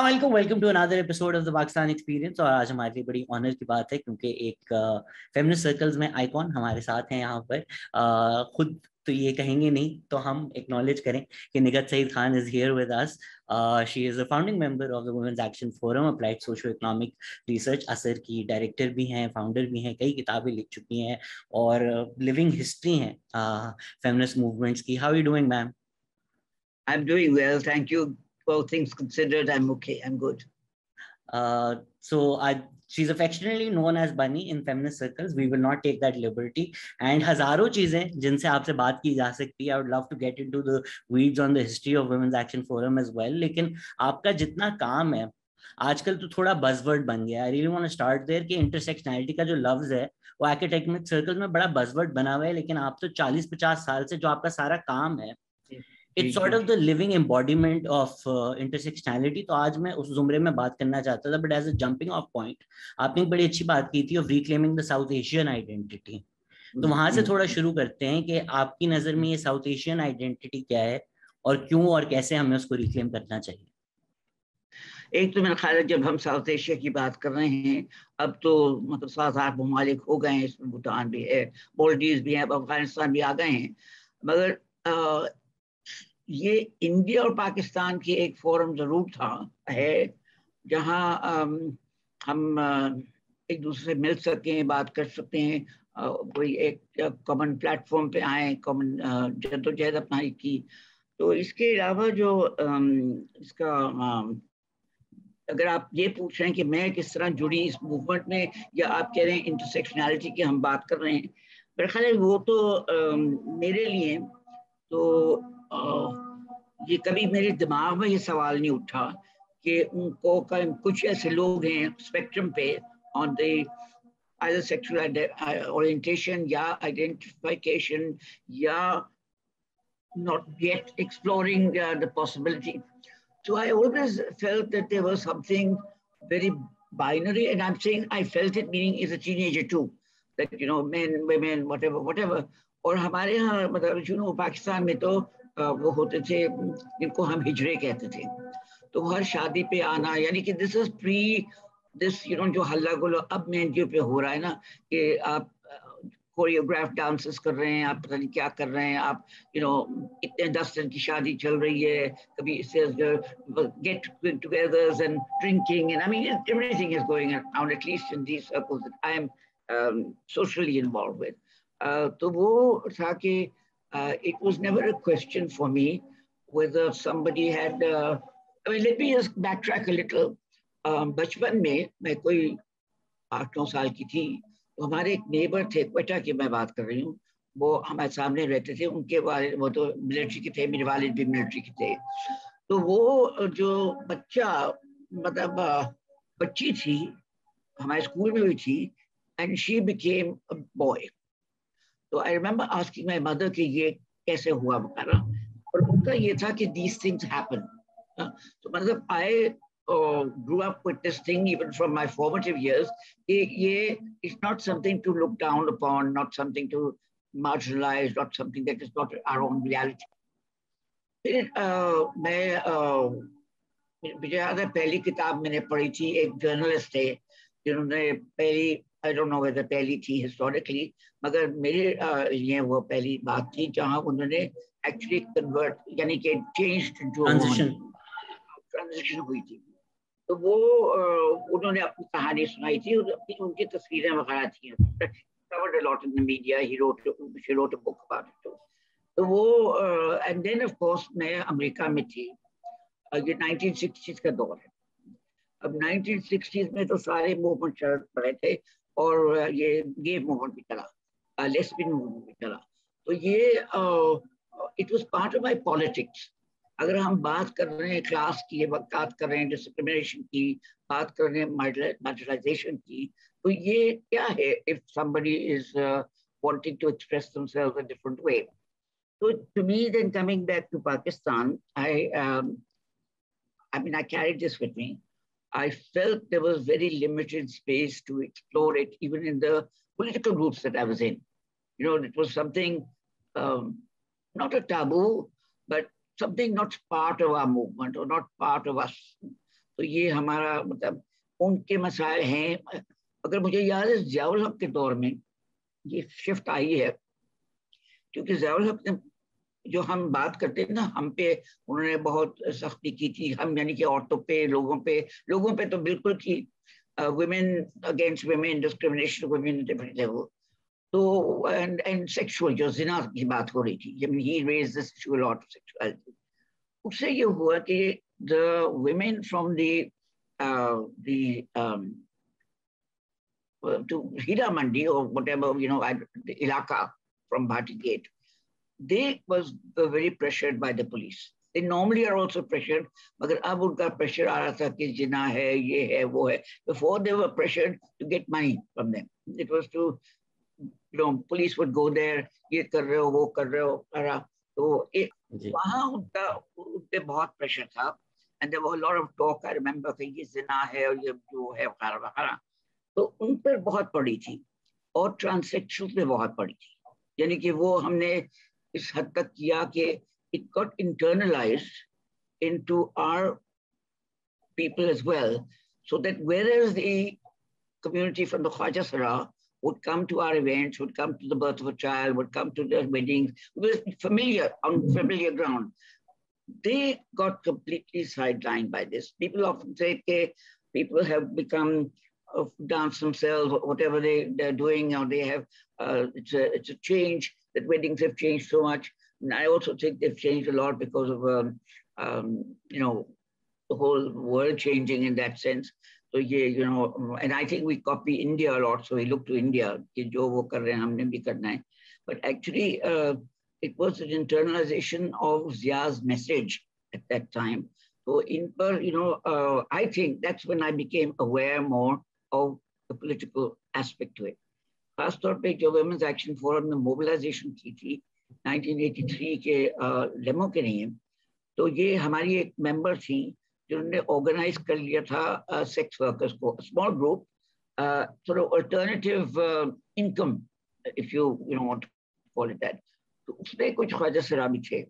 वालेकुम, welcome to another episode of the Pakistan experience. और आज हमारे लिए बड़ी ऑनर की बात है क्योंकि एक फेमिनिस्ट सर्कल्स में आइकॉन हमारे साथ हैं यहाँ पर। खुद तो ये कहेंगे नहीं तो हम एक्नॉलेज करें कि Nighat Saeed Khan is here with us. She is a founding member of the women's action forum, applied socio economic research असर की डायरेक्टर भी हैं, फाउंडर भी हैं, कई किताबें लिख चुकी हैं और लिविंग हिस्ट्री हैं फेमिनिस्ट मूवमेंट्स की। How are you doing ma'am? I'm doing well, thank you. All things considered, I'm okay. I'm good. She's affectionately known as Bunny in feminist circles. We will not take that liberty. And हजारों चीजें जिनसे आपसे बात की जा सकती है. I would love to get into the weeds on the history of Women's Action Forum as well. लेकिन आपका जितना काम है आजकल तो थोड़ा बजवर्ड बन गया. I really want to start there कि intersectionality का जो लफ्ज है वो एकेडमिक सर्कल्स में बड़ा बजवर्ड बना हुआ है, लेकिन आप तो 40-50 साल से जो आपका सारा काम है it's sort of the living embodiment of intersectionality. तो आज मैं उस जुमरे में बात करना चाहता था, but as a jumping off point आपने एक बड़ी अच्छी बात की थी of reclaiming the South Asian identity. तो वहां से थोड़ा शुरू करते हैं कि आपकी नजर में ये साउथ एशियन आइडेंटिटी क्या है और क्यों और कैसे हमें उसको रिक्लेम करना चाहिए. एक तो मेरा ख्याल है जब हम साउथ एशिया की बात कर रहे हैं, अब तो मतलब 7-8 ममालिक हो गए हैं, इसमें भूटान भी है, मालदीव भी है, अफगानिस्तान भी आ गए हैं. मगर ये इंडिया और पाकिस्तान की एक फोरम जरूर है जहां हम एक दूसरे से मिल सकें, बात कर सकते हैं, कोई एक कॉमन प्लेटफॉर्म पे आए, कॉमन जद्दोजहद अपनाई की. तो इसके अलावा जो इसका अगर आप ये पूछ रहे हैं कि मैं किस तरह जुड़ी इस मूवमेंट में, या आप कह रहे हैं इंटरसेक्शनैलिटी की हम बात कर रहे हैं, मेरे ख्याल है वो तो मेरे लिए तो ये कभी मेरे दिमाग में ये सवाल नहीं उठा कि उनको कुछ ऐसे लोग हैं स्पेक्ट्रम पे on the either sexual orientation या identification या not yet exploring the possibility. So I always felt that there was something very binary, and I'm saying I felt it meaning as a teenager too, that you know men, women, whatever. और हमारे यहाँ मतलब पाकिस्तान में तो वो होते थे जिनको हम हिजरे कहते थे. तो हर शादी पे आना, यानी कि दिस इज प्री दिस जो हल्ला गुल्ला अब मेन जो पे हो रहा है ना, कि आप कोरियोग्राफ डांसेस कर रहे हैं, आप पता नहीं क्या कर रहे हैं, आप इतने 10 दिन की शादी चल रही है, कभी get togethers and drinking, and I mean everything is going around, at least in these circles that I am socially involved with. तो वो था कि it was never a question for me whether somebody had I mean, let me just backtrack a little. बचपन में मैं कोई 8-9 साल की थी, तो हमारे एक नेबर थे, क्वेटा की मैं बात कर रही हूँ, वो हमारे सामने रहते थे. उनके वालिद वो तो मिलिट्री के थे, मेरे वालिद भी मिलिट्री के थे. तो वो जो बच्चा मतलब बच्ची थी हमारे स्कूल में भी थी, and she became a boy. तो I remember asking my mother कि ये कैसे हुआ वगैरह, और उनका ये था कि दीज थिंग्स हैपन. तो मतलब आई grew up with this thing even from my formative years. It's not something to look down upon, not something to marginalize, not something that is not our own reality. फिर मुझे याद है पहली किताब मैंने पढ़ी थी, एक जर्नलिस्ट थे जिन्होंने पहली, आई डोंट नो वेदर पहली थी हिस्टोरिकली, मगर मेरे लिए वो पहली बात थी जहां उन्होंने एक्चुअली कन्वर्ट यानी कि चेंज जो ट्रांजिशन हुई थी. तो वो उन्होंने अपनी कहानी सुनाई थी, उनकी तस्वीरें वगैरह थी, covered a lot in the media. She wrote a book about it too. तो वो and then of course मैं अमेरिका में थी. ये 1960s का दौर है. अब 1960s में तो सारे मूवमेंट चल रहे थे, और ये गे मूवमेंट भी चला, लेस्बियन मूवमेंट भी चला. तो ये it was part of my politics. अगर हम बात कर रहे हैं क्लास की, बात कर रहे हैं डिस्क्रिमिनेशन की, बात कर रहे हैं मार्जिनलाइजेशन की, तो ये क्या है if somebody is wanting to express themselves a different way. So to me, then coming back to Pakistan, I mean I carried this with me. I felt there was very limited space to explore it, even in the political groups that I was in. It was something not a taboo, but something not part of our movement or not part of us. तो ये हमारा मतलब उनके मसाइल हैं। अगर मुझे याद है ज़ियाउल हक के दौर में ये शिफ्ट आई है, क्योंकि ज़ियाउल हक ने जो हम बात करते हैं ना, हम पे उन्होंने बहुत सख्ती की थी, हम यानी कि औरतों पे, लोगों पे तो बिल्कुल की, women against women, discrimination women different level. तो एंड सेक्सुअल जो जिना की बात हो रही थी, जब he raise the sexual of sexuality, उससे ये हुआ कि the women from the to Hira Mandi or whatever, the Ilaka from Bhati Gate, they were very pressured by the police. They normally are also pressured, but अब उनका pressure आ रहा था कि जिना है, ये है, वो है. Before they were pressured to get money from them. It was to, police would go there, ये कर रहे हो, वो कर रहे हो, तो वहाँ उनपे बहुत pressure था, and there was a lot of talk. I remember कि ये जिना है और ये जो है वगैरह, तो उन पर बहुत पड़ी थी, और ट्रांससेक्सुअल पे बहुत पड़ी थी, यानी कि वो हमने इस हद तक किया कि it got internalized into our people as well, so that whereas the community from the Khwaja Sara would come to our events, would come to the birth of a child, would come to the weddings, it was familiar, on familiar ground. They got completely sidelined by this. People often say that people have become dance themselves, whatever they're doing, or they have, it's a change, that weddings have changed so much. And I also think they've changed a lot because of, the whole world changing in that sense. So yeah, and I think we copy India a lot, so we look to India, कि जो वो कर रहे हैं हमने भी करना है. But actually, it was an internalization of Zia's message at that time. So I think that's when I became aware more of the political aspect to it. खास तौर पे जो Women's Action Forum में mobilization की थी 1983 के लेमो के लिए, तो ये हमारी एक मेंबर थी जिन्होंने ऑर्गेनाइज कर लिया था सेक्स वर्कर्स को, small group, sort of alternative income, if you want to call it that. तो उसमें कुछ ख्वाजा सरा भी थे,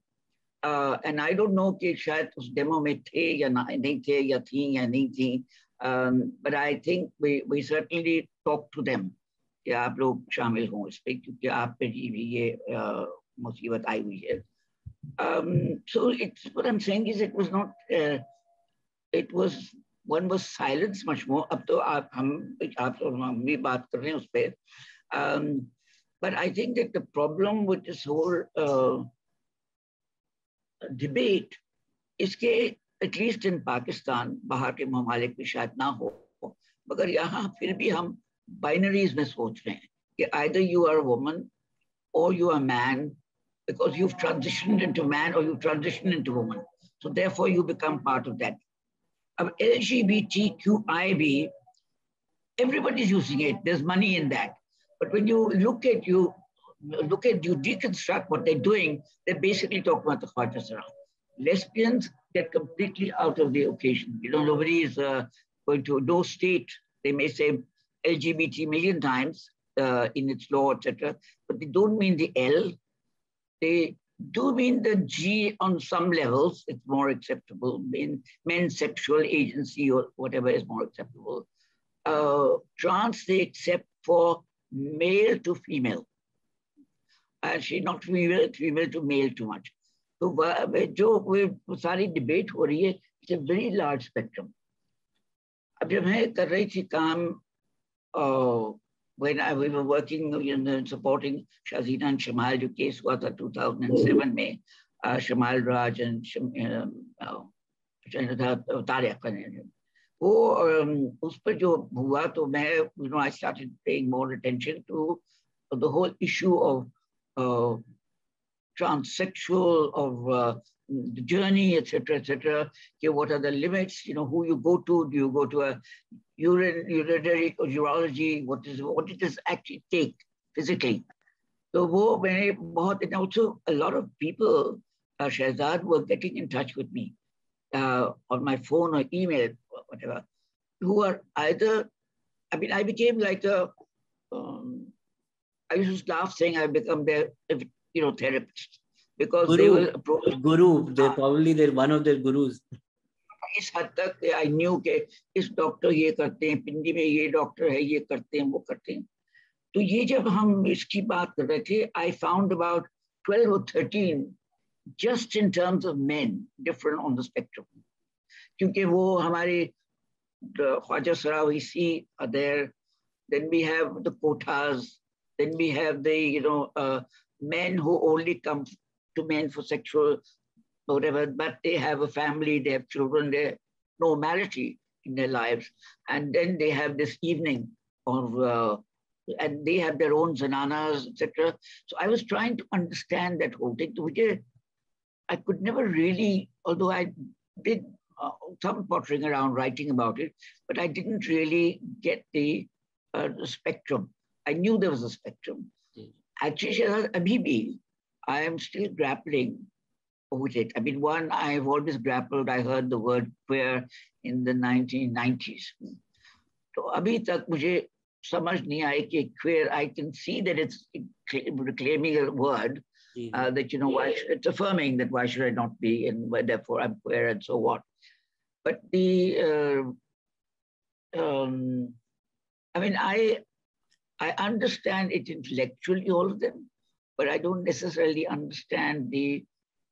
and I don't know कि शायद उस डेमो में थे या नहीं थे, या थी या नहीं थी, but I think we certainly talked to them कि आप लोग शामिल हों इस पे, क्योंकि आप पे भी ये मुसीबत आई हुई है. So what I'm saying is it was not, one was silenced much more. अब तो हम भी बात कर रहे हैं उस पे. But I think that the problem with this whole debate is कि at least in Pakistan, बाहर के ममालिक में शायद ना हो, मगर यहाँ फिर भी हम binaries में सोच रहे हैं कि either you are a woman or you are a man, because you've transitioned into man or you've transitioned into woman. So therefore you become part of that. LGBTQI, everybody's using it. There's money in that. But when you you deconstruct what they're doing, they're basically talking about the Khwaja Sara. Lesbians get completely out of the occasion. Nobody is going to, no state, they may say LGBT million times in its law, etc., but they don't mean the L. They do mean the G on some levels. It's more acceptable. In men's sexual agency or whatever is more acceptable. Trans they accept for male to female. Actually, not female to male too much. So जो सारी debate हो रही है, it's a very large spectrum. अब जब मैं कर रही थी काम, when we were working supporting Shazina and Shamal, जो case हुआ था 2007 में, Shamal Raj and Tariq, वो उस पर जो हुआ तो मैं, I started paying more attention to the whole issue of transsexual, of the journey, etc., what are the limits, who you go to, do you go to a urinary or urology, what it does actually take physically. So वो मैंने बहुत, and also a lot of people, Shahzad, were getting in touch with me on my phone or email, or whatever, who are either, I became like a, I used to laugh saying I've become their, therapist, because they will approach guru. They're probably one of their gurus. इस हद तक I knew के इस doctor ये करते हैं, पिंडी में ये डॉक्टर है, ये करते हैं, वो करते हैं। तो ये जब हम इसकी बात कर रहे थे, I found about 12 or 13 just in terms of men different on the spectrum, क्योंकि वो हमारे Khwaja Sarawisi are there, then we have the quotas, then we have the men who only come to men for sexual whatever, but they have a family, they have children, they have normality in their lives, and then they have this evening of and they have their own zananas, etc. So I was trying to understand that whole thing, which I could never really, although I did some pottering around writing about it, but I didn't really get the spectrum. I knew there was a spectrum. Actually, abhi bhi, I am still grappling with it. I mean, one, I've always grappled, I heard the word queer in the 1990s. So abhi tak mujhe samajh nahi aayi ki queer, I can see that it's claiming a word, that, why it's affirming that why should I not be, and therefore I'm queer and so on. But the, I mean, I understand it intellectually, all of them, but I don't necessarily understand the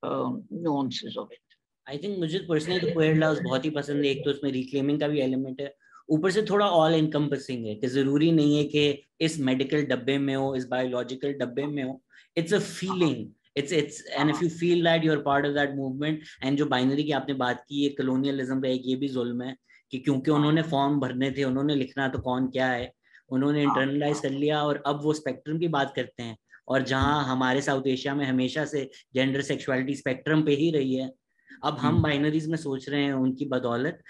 nuances of it. I think मुझे personally तो queer loves बहुत ही पसंद है। एक तो उसमें reclaiming का भी एलिमेंट है, ऊपर से थोड़ा ऑल इनकम्पसिंग है कि जरूरी नहीं है कि इस मेडिकल डब्बे में हो, इस बायोलॉजिकल डब्बे में हो। It's a feeling, it's and if you feel that you're part of that movement, and जो बाइनरी की आपने बात की, ये कलोनियलिज्म का एक ये भी जुल्म है कि क्योंकि उन्होंने फॉर्म भरने थे, उन्होंने लिखना तो कौन क्या है, उन्होंने इंटरनलाइज कर लिया और अब वो स्पेक्ट्रम की बात करते हैं। और जहां हमारे साउथ एशिया में हमेशा से जेंडर सेक्सुअलिटी स्पेक्ट्रम पे ही रही है, अब हम बाइनरीज में सोच रहे हैं उनकी बदौलत।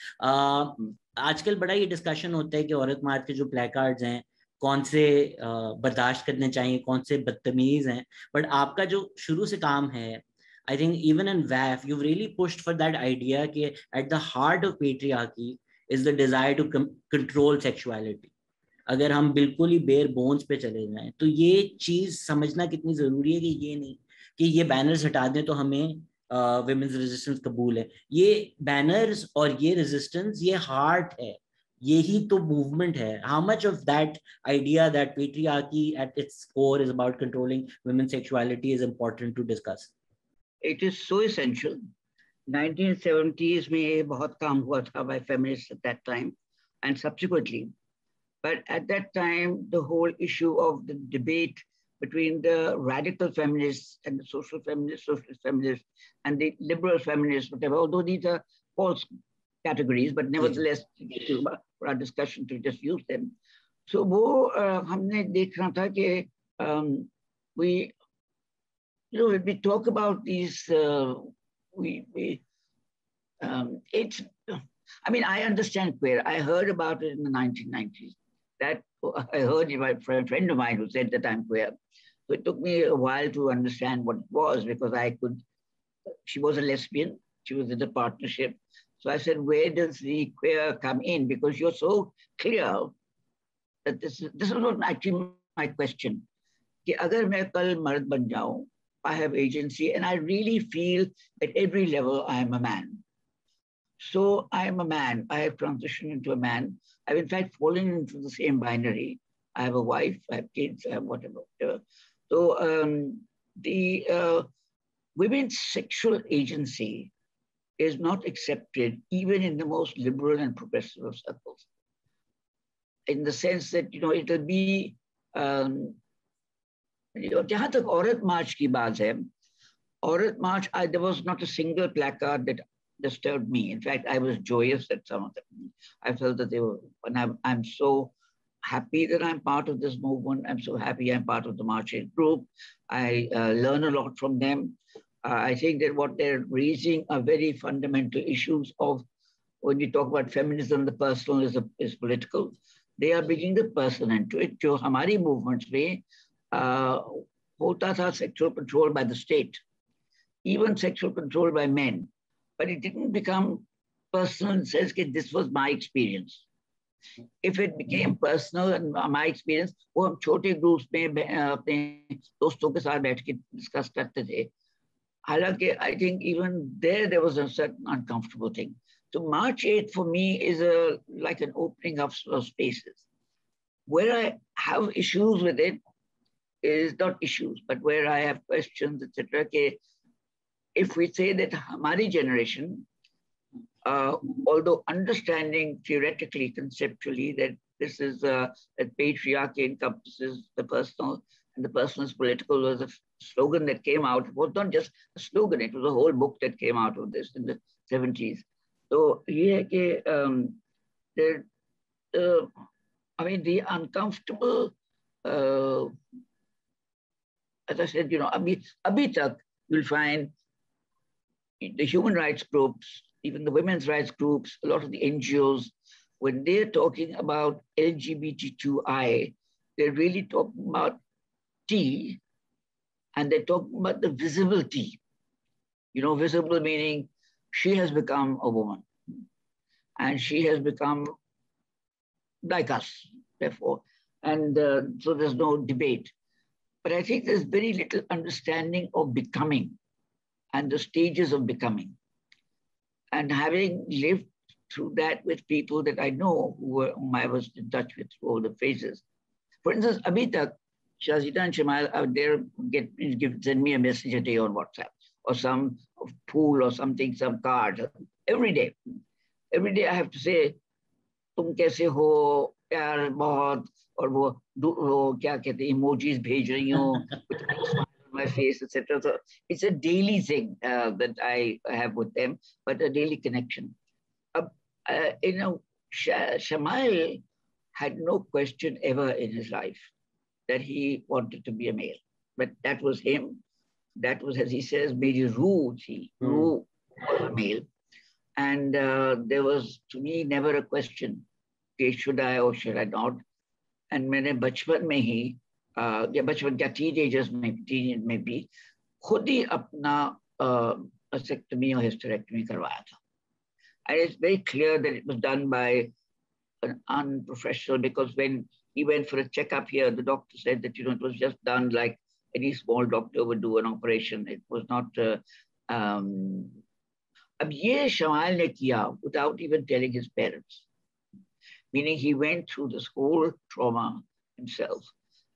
आजकल बड़ा ये डिस्कशन होता है कि औरत मार्च के जो प्लेकार्ड्स हैं कौन से बर्दाश्त करने चाहिए, कौन से बदतमीज हैं, बट आपका जो शुरू से काम है, I think even in WAF you've really pushed for that idea कि at the heart of patriarchy is the desire to control sexuality। अगर हम बिल्कुल ही बेयर बोन्स पे चले जाएं तो ये चीज समझना कितनी जरूरी है कि ये नहीं कि ये बैनर्स हटा दें तो हमें विमेन्स रेजिस्टेंस कबूल है। ये बैनर्स और ये रेजिस्टेंस ये हार्ट है, यही तो मूवमेंट है। How much of that idea that patriarchy at its core is about controlling women's sexuality is important to discuss. It is so essential. 1970s में बहुत काम हुआ था by feminists at that time and subsequently, but at that time the whole issue of the debate between the radical feminists and the social feminists, socialist feminists, and the liberal feminists, whatever, although these are false categories, but nevertheless, for our discussion to just use them. So वो हमने देखना था कि we, when we talk about these, it's, I mean, I understand queer. I heard about it in the 1990s. That I heard my friend of mine who said that I'm queer. So it took me a while to understand what it was, because she was a lesbian, she was in a partnership. So I said, where does the queer come in? Because you're so clear that this is not actually my question. Ki agar main kal mard ban jaun, I have agency, and I really feel at every level I am a man. So I am a man. I have transitioned into a man. I've in fact fallen into the same binary. I have a wife, I have kids, I have whatever. So the women's sexual agency is not accepted even in the most liberal and progressive of circles. In the sense that, it'll be, jahan tak Aurat March ki baat hai, Aurat March, there was not a single placard that disturbed me. In fact, I was joyous at some of them. I felt that they were, and I'm so happy that I'm part of this movement. I'm so happy I'm part of the marching group. I learn a lot from them. I think that what they're raising are very fundamental issues of, when we talk about feminism, the personal is political. They are bringing the person into it. जो हमारी movements में होता था sexual control by the state, even sexual control by men, but it didn't become personal and says that this was my experience. If it became personal and my experience, वो हम छोटे groups में अपने दोस्तों के साथ बैठ के discuss करते थे. हालांकि I think even there was a certain uncomfortable thing. So March 8th for me is like an opening of spaces. Where I have issues with it is not issues, but where I have questions, etc. If we say that Hamari generation, although understanding theoretically, conceptually that this is that patriarchy encompasses the personal and the personal is political was a slogan that came out. It was not just a slogan; it was a whole book that came out of this in the 70s. So yeah, I mean the uncomfortable. As I said, abhi tak, you'll find the human rights groups, even the women's rights groups, a lot of the NGOs, when they're talking about LGBTQI, they're really talking about T, and they're talking about the visible T. Visible meaning she has become a woman, and she has become like us, therefore. And so there's no debate. But I think there's very little understanding of becoming and the stages of becoming. And having lived through that with people that I know whom I was in touch with through all the phases. For instance, abhi tak, Shazita and Shamal out there send me a message a day on WhatsApp or some pool or something, some card. Every day. Every day I have to say, tum kaise ho, pyar bahut, और वो क्या कहते हैं emojis भेज रही हूँ with a smile on my face, etc. So it's a daily thing that I have with them, but a daily connection. Shamal had no question ever in his life that he wanted to be a male, but that was him. That was, as he says, meri rooh thi. Rooh was a male, and there was to me never a question, okay, should I or should I not? And मैंने बचपन में ही या बचपन क्या teenagers में भी खुद ही अपना vasectomy or hysterectomy करवाया था. And it's very clear that it was done by an unprofessional, because when he went for a checkup here, the doctor said that it was just done like any small doctor would do an operation. It was not. अब ये शमाल ने किया without even telling his parents. Meaning he went through this whole trauma himself.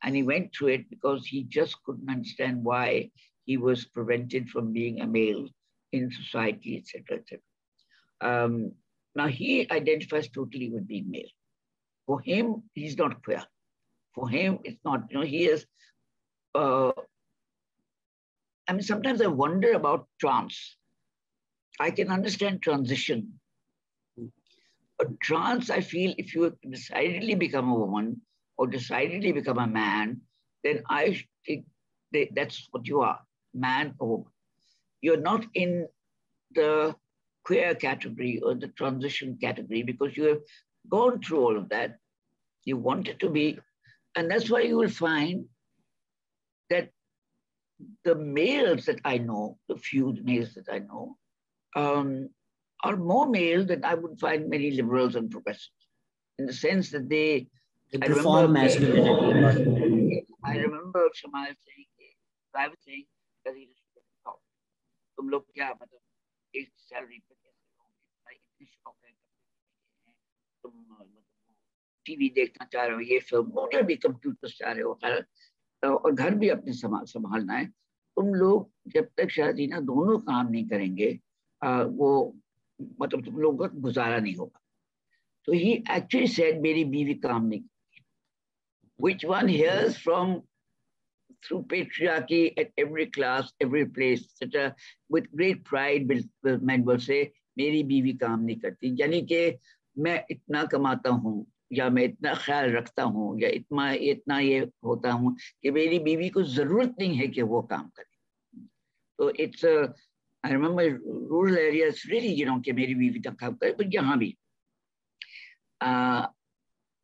And he went through it because he just couldn't understand why he was prevented from being a male in society, etc., etc. Now he identifies totally with being male. For him, he's not queer. For him, it's not, he is, I mean, sometimes I wonder about trans. I can understand transition. But trans, I feel, if you decidedly become a woman or decidedly become a man, then I think that's what you are, man or woman. You're not in the queer category or the transition category because you have gone through all of that. You want it to be, and that's why you will find that the males that I know, the few males that I know, are more male than I would find many liberals and progressives, in the sense that they perform masculinity. I remember Shamal saying, I was saying that he was top. तुम लोग क्या मतलब एक salary पे कैसे लोगे? भाई इतने शौक है तुम मतलब टीवी देखना चाह रहे हो, ये फिल्म और भी कंप्यूटर चाह रहे हो और घर भी अपने संभालना है. तुम लोग जब तक शादी ना दोनों काम नहीं करेंगे वो मतलब तुम लोगों का गुजारा नहीं होगा. So he actually said मेरी बीवी काम नहीं करती, which one hears from through patriarchy at every class, every place, etc. With great pride, men will say मेरी बीवी काम नहीं करती, यानी कि मैं इतना कमाता हूँ या मैं इतना ख्याल रखता हूँ या इतना ये होता हूँ कि मेरी बीवी को जरूरत नहीं है कि वो काम करे. So it's I remember rural areas really, कि मेरी बीवी तक काम करे, but यहाँ भी I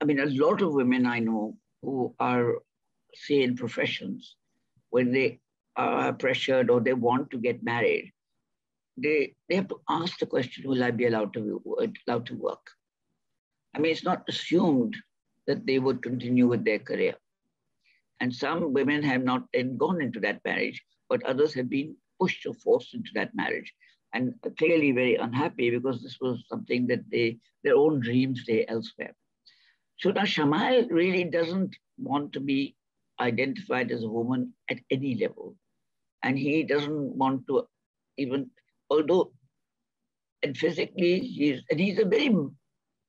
mean, a lot of women I know who are, say, in professions, when they are pressured or they want to get married, they have to ask the question, will I be allowed to work? I mean, it's not assumed that they would continue with their career. And some women have not then gone into that marriage, but others have been pushed or forced into that marriage. and clearly very unhappy because this was something that their own dreams lay elsewhere. So now Shamal really doesn't want to be identified as a woman at any level. And he doesn't want to even, although, and physically, he's a very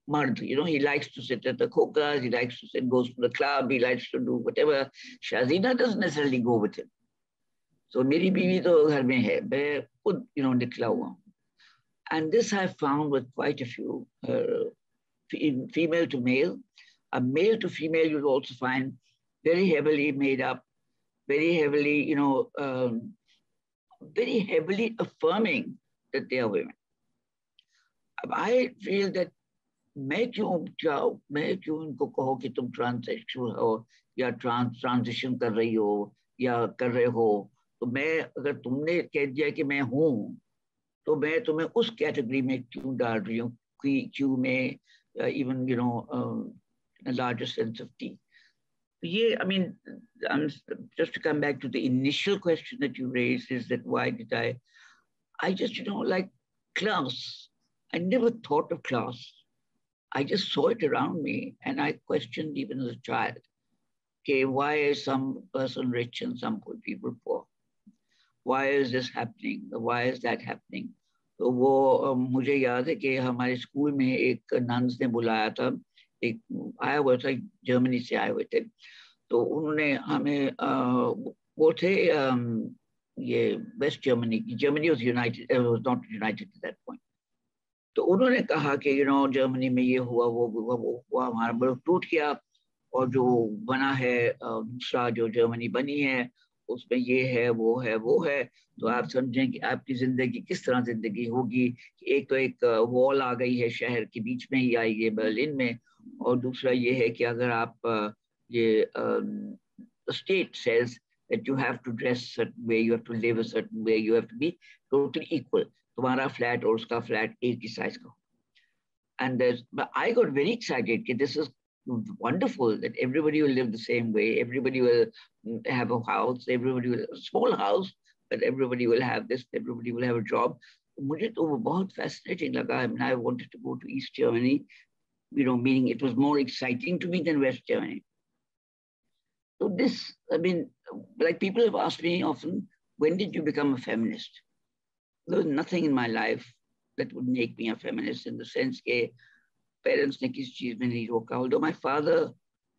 mard, he likes to sit at the hookahs, he likes to sit, goes to the club, he likes to do whatever. Shazina doesn't necessarily go with him. So मेरी बीवी तो घर में है, मैं खुद निकला हुआ हूँ. And this I found with quite a few, female to male. A male to female you'll also find very heavily made up, very heavily, very heavily affirming that they are women. I feel that मैं क्यों उनको कहो कि तुम transsexual हो या transition कर रही हो या कर रहे हो, तो मैं अगर तुमने कह दिया कि मैं हूं तो मैं तुम्हें उस कैटेगरी में क्यों डाल रही हूँ कि क्यों मैं even a larger sense of tea. Yeah, I mean, just to come back to the initial question that you raised, is that why did I just, like class, I never thought of class. I just saw it around me and I questioned even as a child, okay, why is some person rich and some people poor? Why is this happening? Why is that happening? तो वो मुझे याद है कि हमारे school में एक nuns ने बुलाया था, एक आया हुआ था, जर्मनी से आए हुए थे, तो उन्होंने हमें वो थे ये वेस्ट जर्मनी की, Germany was United, was not United at that point. तो उन्होंने कहा कि जर्मनी में ये हुआ, वो हुआ, हमारा बर्फ टूट गया और जो बना है दूसरा जो जर्मनी बनी है उसमें ये है वो है. तो आप समझें कि आपकी जिंदगी किस तरह जिंदगी होगी. एक तो एक वॉल आ गई है शहर के बीच में ही आई है बर्लिन में, और दूसरा ये है कि अगर आप ये state says that you have to dress a certain way, you have to live a certain way, you have to be totally equal. तुम्हारा फ्लैट और उसका फ्लैट एक ही साइज का. And but I got very excited that this is wonderful, that everybody will live the same way, everybody will have a house, everybody will have a small house, but everybody will have this, everybody will have a job. मुझे तो वो बहुत fascinating लगा. I mean, I wanted to go to East Germany, meaning it was more exciting to me than West Germany. So this, I mean, like people have asked me often, when did you become a feminist? There was nothing in my life that would make me a feminist in the sense that parents ne kisi cheez mein nahi roka. Although my father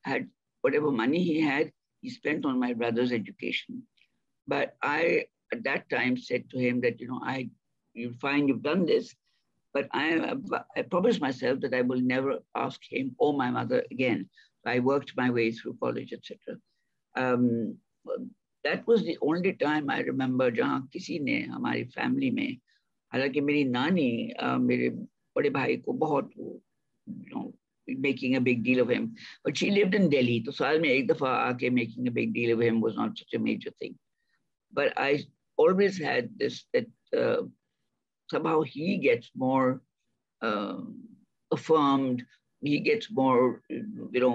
had whatever money he had, he spent on my brother's education. But I, at that time, said to him that, you find you've done this, but I promised myself that I will never ask him or my mother again. So I worked my way through college, etc. That was the only time I remember जहाँ किसी ने हमारी family में, हालांकि मेरी नानी मेरे बड़े भाई को बहुत making a big deal of him, but she lived in Delhi, तो साल में एक दफा आके making a big deal of him was not such a major thing. But I always had this that somehow he gets more affirmed, he gets more,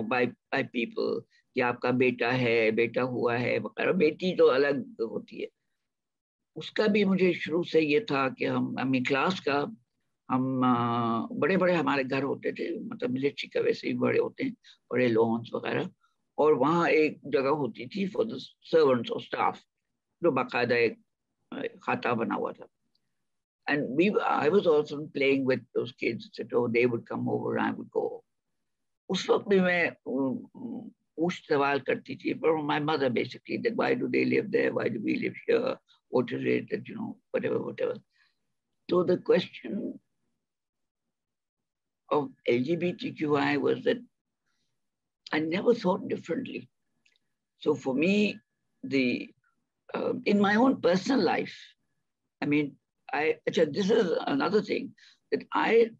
by people. कि आपका बेटा है, बेटा हुआ है वगैरह. बेटी तो अलग होती है. उसका भी मुझे शुरू से ये था कि हम क्लास का, हम बड़े बड़े हमारे घर होते थे, मतलब मिलिट्री का वैसे ही बड़े होते हैं, बड़े लॉन्स वगैरह, और वहाँ एक जगह होती थी फॉर द सर्वेंट्स और स्टाफ, जो बाकायदा एक खाता बना हुआ था. And I was also playing with those kids, so they would come over and I would go. उस वक्त भी मैं पूछ सवाल करती थी, but my mother basically, that why do they live there, why do we live here, what is it, that whatever. So the question of LGBTQI was that I never thought differently. So for me, in my own personal life, I mean, this is another thing, that I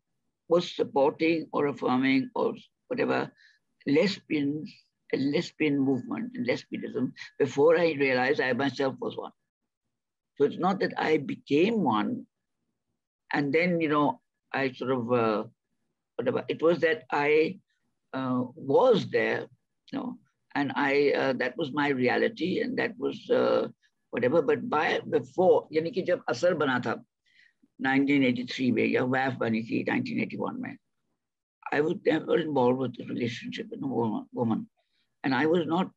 was supporting or affirming or whatever lesbian movement and lesbianism before I realized I myself was one. So it's not that I became one and then, I sort of, whatever. It was that I was there, and that was my reality and that was whatever. But before, यानी कि जब असर बना था, 1983 में या WAF बनी थी 1981 में. I was never involved with the relationship with a woman. And I was not,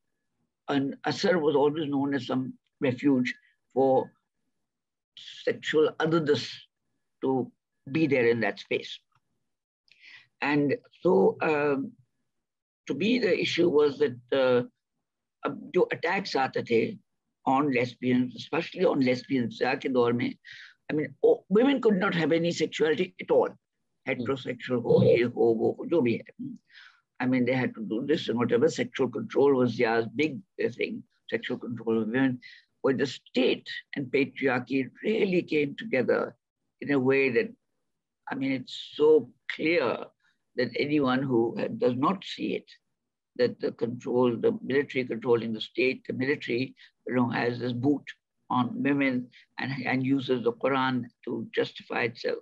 and Asar was always known as some refuge for sexual otherness to be there in that space. And so to me, the issue was that जो attacks आते थे on lesbians, especially on lesbians, के दौर में, I mean, women could not have any sexuality at all. Heterosexual हो, ये हो, वो, जो भी है. I mean, they had to do this and whatever. Sexual control was the big thing. Sexual control of women. When the state and patriarchy really came together in a way that, I mean, it's so clear that anyone who does not see it, that the control, the military controlling the state, the military, has this boot on women and uses the Quran to justify itself.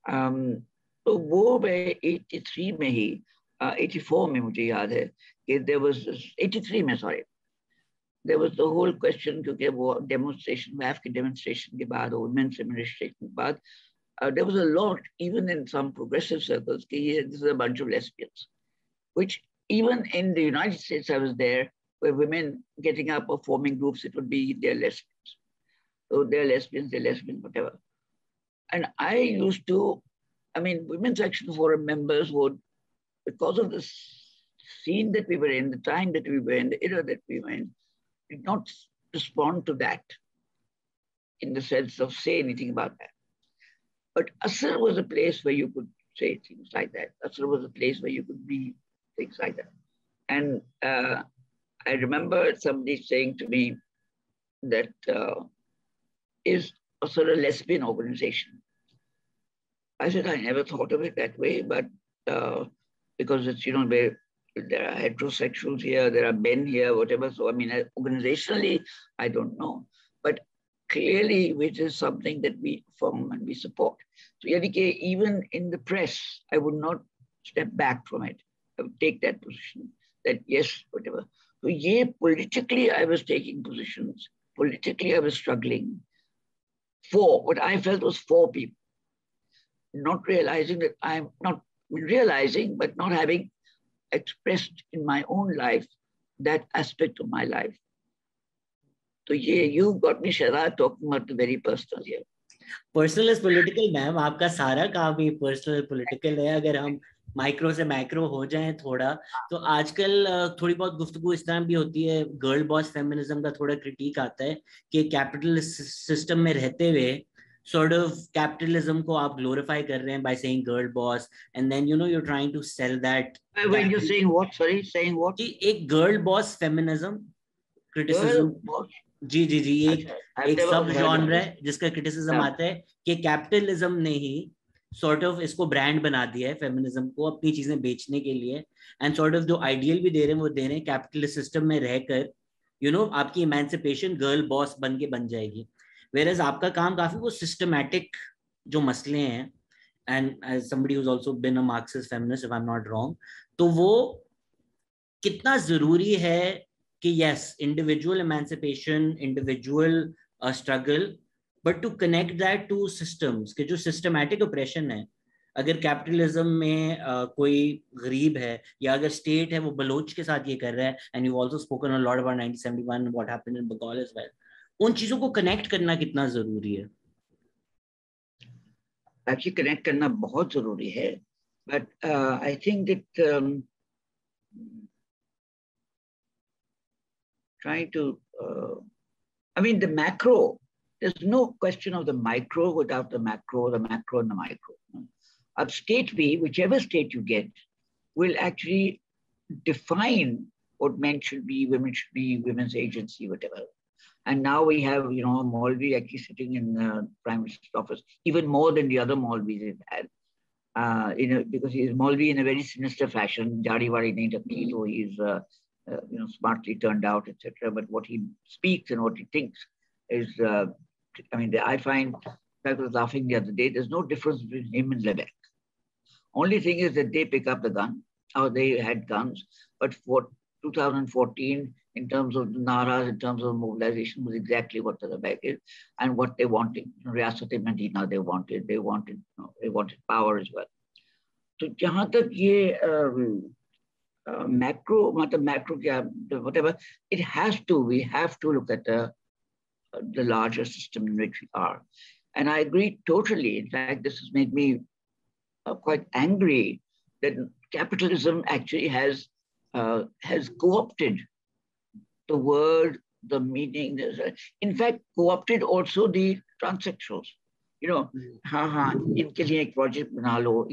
So वो में 83 में ही 84 में मुझे याद है कि there was 83 में sorry there was the whole question क्योंकि वो demonstration WAF की demonstration के बाद women's administration के बाद there was a lot even in some progressive circles कि this is a bunch of lesbians, which even in the United States I was there where women getting up or forming groups, it would be they're lesbians, so they're lesbians, whatever. And I used to, I mean, Women's Action Forum members would, because of the scene that we were in, the time that we were in, the era that we were in, did not respond to that in the sense of say anything about that. But Asr was a place where you could say things like that. Asr was a place where you could be things like that. And I remember somebody saying to me that is Asr a lesbian organization? I said, I never thought of it that way, but because it's, where there are heterosexuals here, there are men here, whatever. So, I mean, organizationally, I don't know. But clearly, which is something that we form and we support. So, even in the press, I would not step back from it. I would take that position that yes, whatever. So, politically, I was taking positions. Politically, I was struggling for what I felt was for people. Not realizing that I'm not realizing, but not having expressed in my own life that aspect of my life. So you got me, Shara, talking about the very personal here. Personal is political, ma'am. आपका सारा काम ही personal political है. अगर हम micro से macro हो जाएं थोड़ा, तो आजकल थोड़ी बहुत गुफ्तगू इस तरह भी होती है. गर्ल बॉस फेमिनिज्म का थोड़ा क्रिटिक आता है कि कैपिटलिस्ट सिस्टम में रहते हुए sort of capitalism को आप glorify कर रहे हैं by saying girl boss, and then you're trying to sell that. When you're saying what? Sorry, saying what? कि एक girl boss feminism criticism. जी एक सब जॉनर है जिसका क्रिटिसिज्म आता है कि कैपिटलिज्म ने ही सॉर्ट ऑफ इसको ब्रांड बना दिया है फेमिनिज्म को अपनी चीजें बेचने के लिए, एंड सॉर्ट ऑफ जो आइडियल भी दे रहे हैं वो दे रहे हैं कैपिटलिस्ट सिस्टम में रहकर आपकी इमेंसिपेशन गर्ल बॉस बन के बन जाएगी. Whereas आपका काम काफी वो सिस्टमैटिक जो मसले हैं, and as somebody who's also been a Marxist feminist if I'm not wrong, तो वो कितना जरूरी है कि yes, individual emancipation, individual struggle, but to connect that to systems कि जो systematic oppression है. अगर कैपिटलिज्म में कोई गरीब है या अगर स्टेट है वो बलोच के साथ ये कर रहा है, and you've also spoken a lot about 1971 what happened in Bengal as well, उन चीजों को कनेक्ट करना कितना जरूरी है? एक्चुअली कनेक्ट करना बहुत जरूरी है, but I think that trying to I mean the macro, there's no question of the micro without the macro and the micro. Up state B, whichever state you get, will actually define what men should be, women should be, women's agency, whatever. And now we have, Maulvi actually sitting in the Prime Minister's office, even more than the other Maulvis they've had, because he is Maulvi in a very sinister fashion. Jari wari nahi rakhi, so he's, smartly turned out, etc. But what he speaks and what he thinks is, I find, I was laughing the other day, there's no difference between him and Lebek. Only thing is that they pick up the gun, or they had guns, but for 2014, in terms of the naras, in terms of mobilization, was exactly what the back is and what they wanted. Riyasat-e-Medina they wanted power as well. So जहाँ तक ये macro, whatever, we have to look at the larger system in which we are. And I agree totally. In fact, this has made me quite angry that capitalism actually has co-opted the word, the meaning. In fact, co-opted also the transsexuals. You know, inke liye ek project bana lo,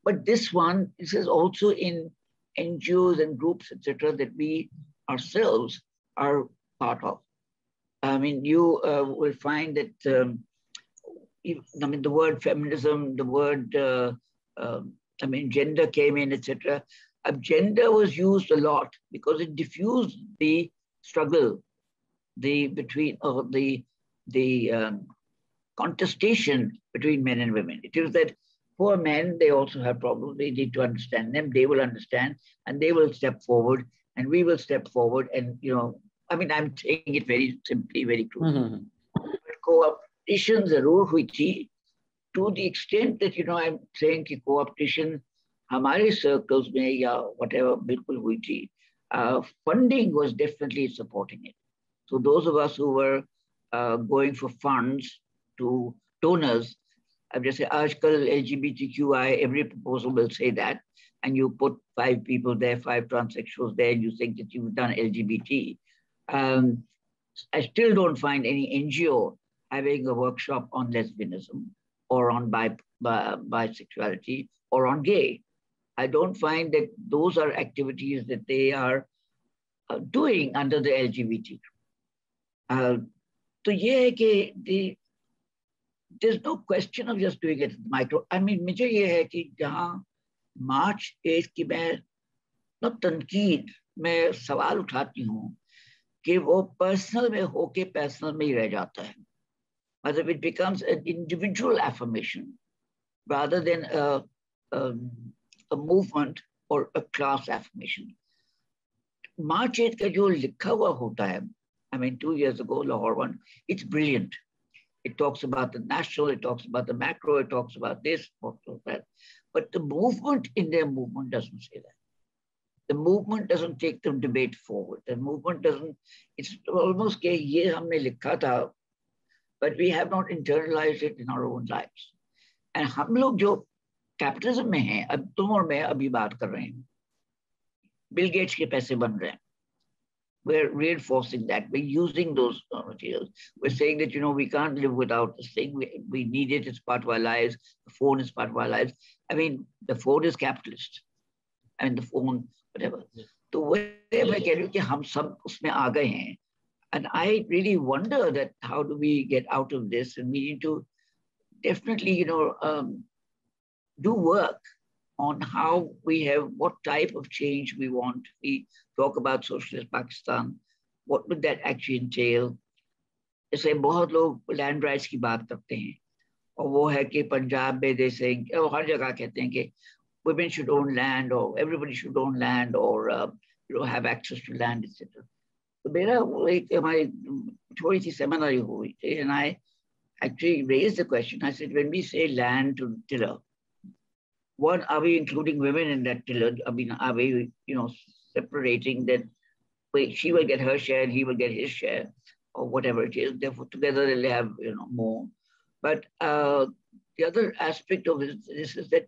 but this is also in NGOs and groups, etc., that we ourselves are part of. I mean, you will find that, the word feminism, the word, gender came in, etc. Gender was used a lot because it diffused the struggle, the contestation between men and women. It is that poor men, they also have problems. We need to understand them. They will understand, and they will step forward, and we will step forward. And I'm saying it very simply, very crude. Co-optation जरूर हुई थी, to the extent that I'm saying कि co-optation हमारे circles में या whatever बिल्कुल हुई थी. Funding was definitely supporting it. So those of us who were going for funds to donors, अब जैसे आजकल LGBTQI, every proposal will say that, and you put 5 people there, 5 transsexuals there, and you think that you've done LGBT. I still don't find any NGO having a workshop on lesbianism or on bisexuality or on gay. I don't find that those are activities that they are doing under the LGBT. तो ये है कि there's no question of just doing it micro. I mean, मुझे ये है कि जहाँ March 8 की मैं तनकीद में सवाल उठाती हूँ कि वो पर्सनल में होके पर्सनल में ही रह जाता है. मतलब it becomes an individual affirmation rather than a movement or a class affirmation. March 8 का जो लिखा हुआ होता है, 2 years ago, Lahore one, it's brilliant. It talks about the national, it talks about the macro, it talks about this, talks about that. But the movement in their movement doesn't say that. The movement doesn't take the debate forward. The movement doesn't, it's almost कि ये हमने लिखा था, but we have not internalized it in our own lives. And हम लोग जो capitalism में हैं, अब तुम और मैं अभी बात कर रहे हैं, बिल गेट्स के पैसे बन रहे हैं. We're reinforcing that. We're using those materials. We're saying that, we can't live without this thing. We need it. It's part of our lives. The phone is part of our lives. The phone is capitalist. The phone, whatever. So wherever हम सब उसमें आ गए हैं. And I really wonder that how do we get out of this? And we need to definitely, do work on how we have, what type of change we want. We talk about socialist Pakistan. What would that actually entail? जैसे बहुत लोग land rights की बात करते हैं, और वो है कि पंजाब में they saying, हर जगह कहते हैं कि women should own land, or everybody should own land, or have access to land, etc. तो मेरा एक हमारी थोड़ी सी seminar हुई थी, and I actually raised the question. I said, when we say land to tiller, what are we including women in that tiller? Are we, separating that? Wait, she will get her share and he will get his share, or whatever it is. Therefore, together they'll have, more. But the other aspect of this is that,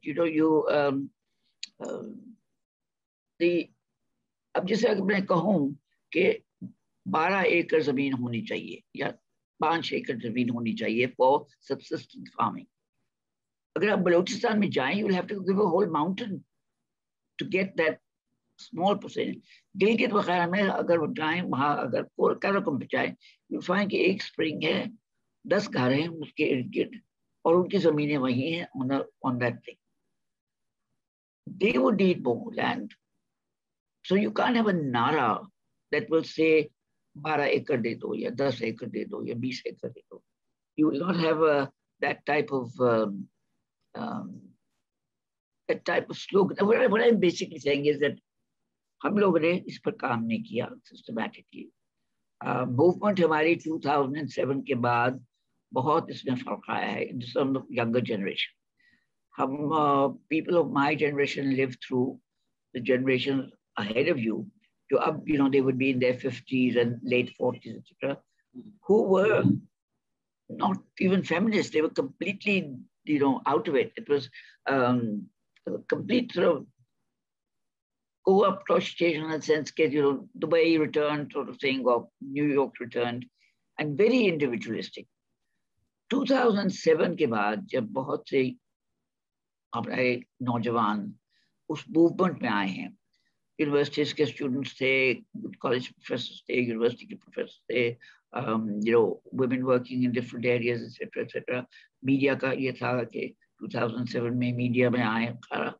अब जैसे अगर मैं कहूँ कि 12 एकड़ जमीन होनी चाहिए या 5 एकड़ जमीन होनी चाहिए for subsistence farming. अगर आप बलूचिस्तान में जाएं, you will have to give a whole mountain to get that small percentage. Gilgit वगैरह में अगर जाएं, वहाँ अगर काराकोरम पे जाएं, you find कि एक spring है, 10 घर हैं उसके इर्द गिर्द, और उनकी जमीनें वहीं हैं on that thing. They would need more land. So you can't have a nara that will say 12 एकड़ दे दो या 10 एकड़ दे दो या 20 एकड़ दे दो. You will not have that type of slogan. What I'm basically saying is that हम लोगों ने इस पर काम नहीं किया सिस्टमैटिकली। मूवमेंट हमारी 2007 के बाद बहुत इसमें फर्क आया है in terms of younger generation. हम people of my generation live through the generation ahead of you, जो अब they would be in their 50s and late 40s, etc., who were not even feminists. They were completely out of it. It was a complete sort of co-op stage in a sense that Dubai returned sort of thing, or New York returned, and very individualistic. 2007 के बाद जब बहुत से हमारे नौजवान उस movement में आए हैं, यूनिवर्सिटीज के स्टूडेंट्स थे, कॉलेज प्रोफेसर थे, यूनिवर्सिटी के प्रोफेसर थे, women working in different areas, etc., etc. Media का ये था कि 2007 में मीडिया में आए खरा।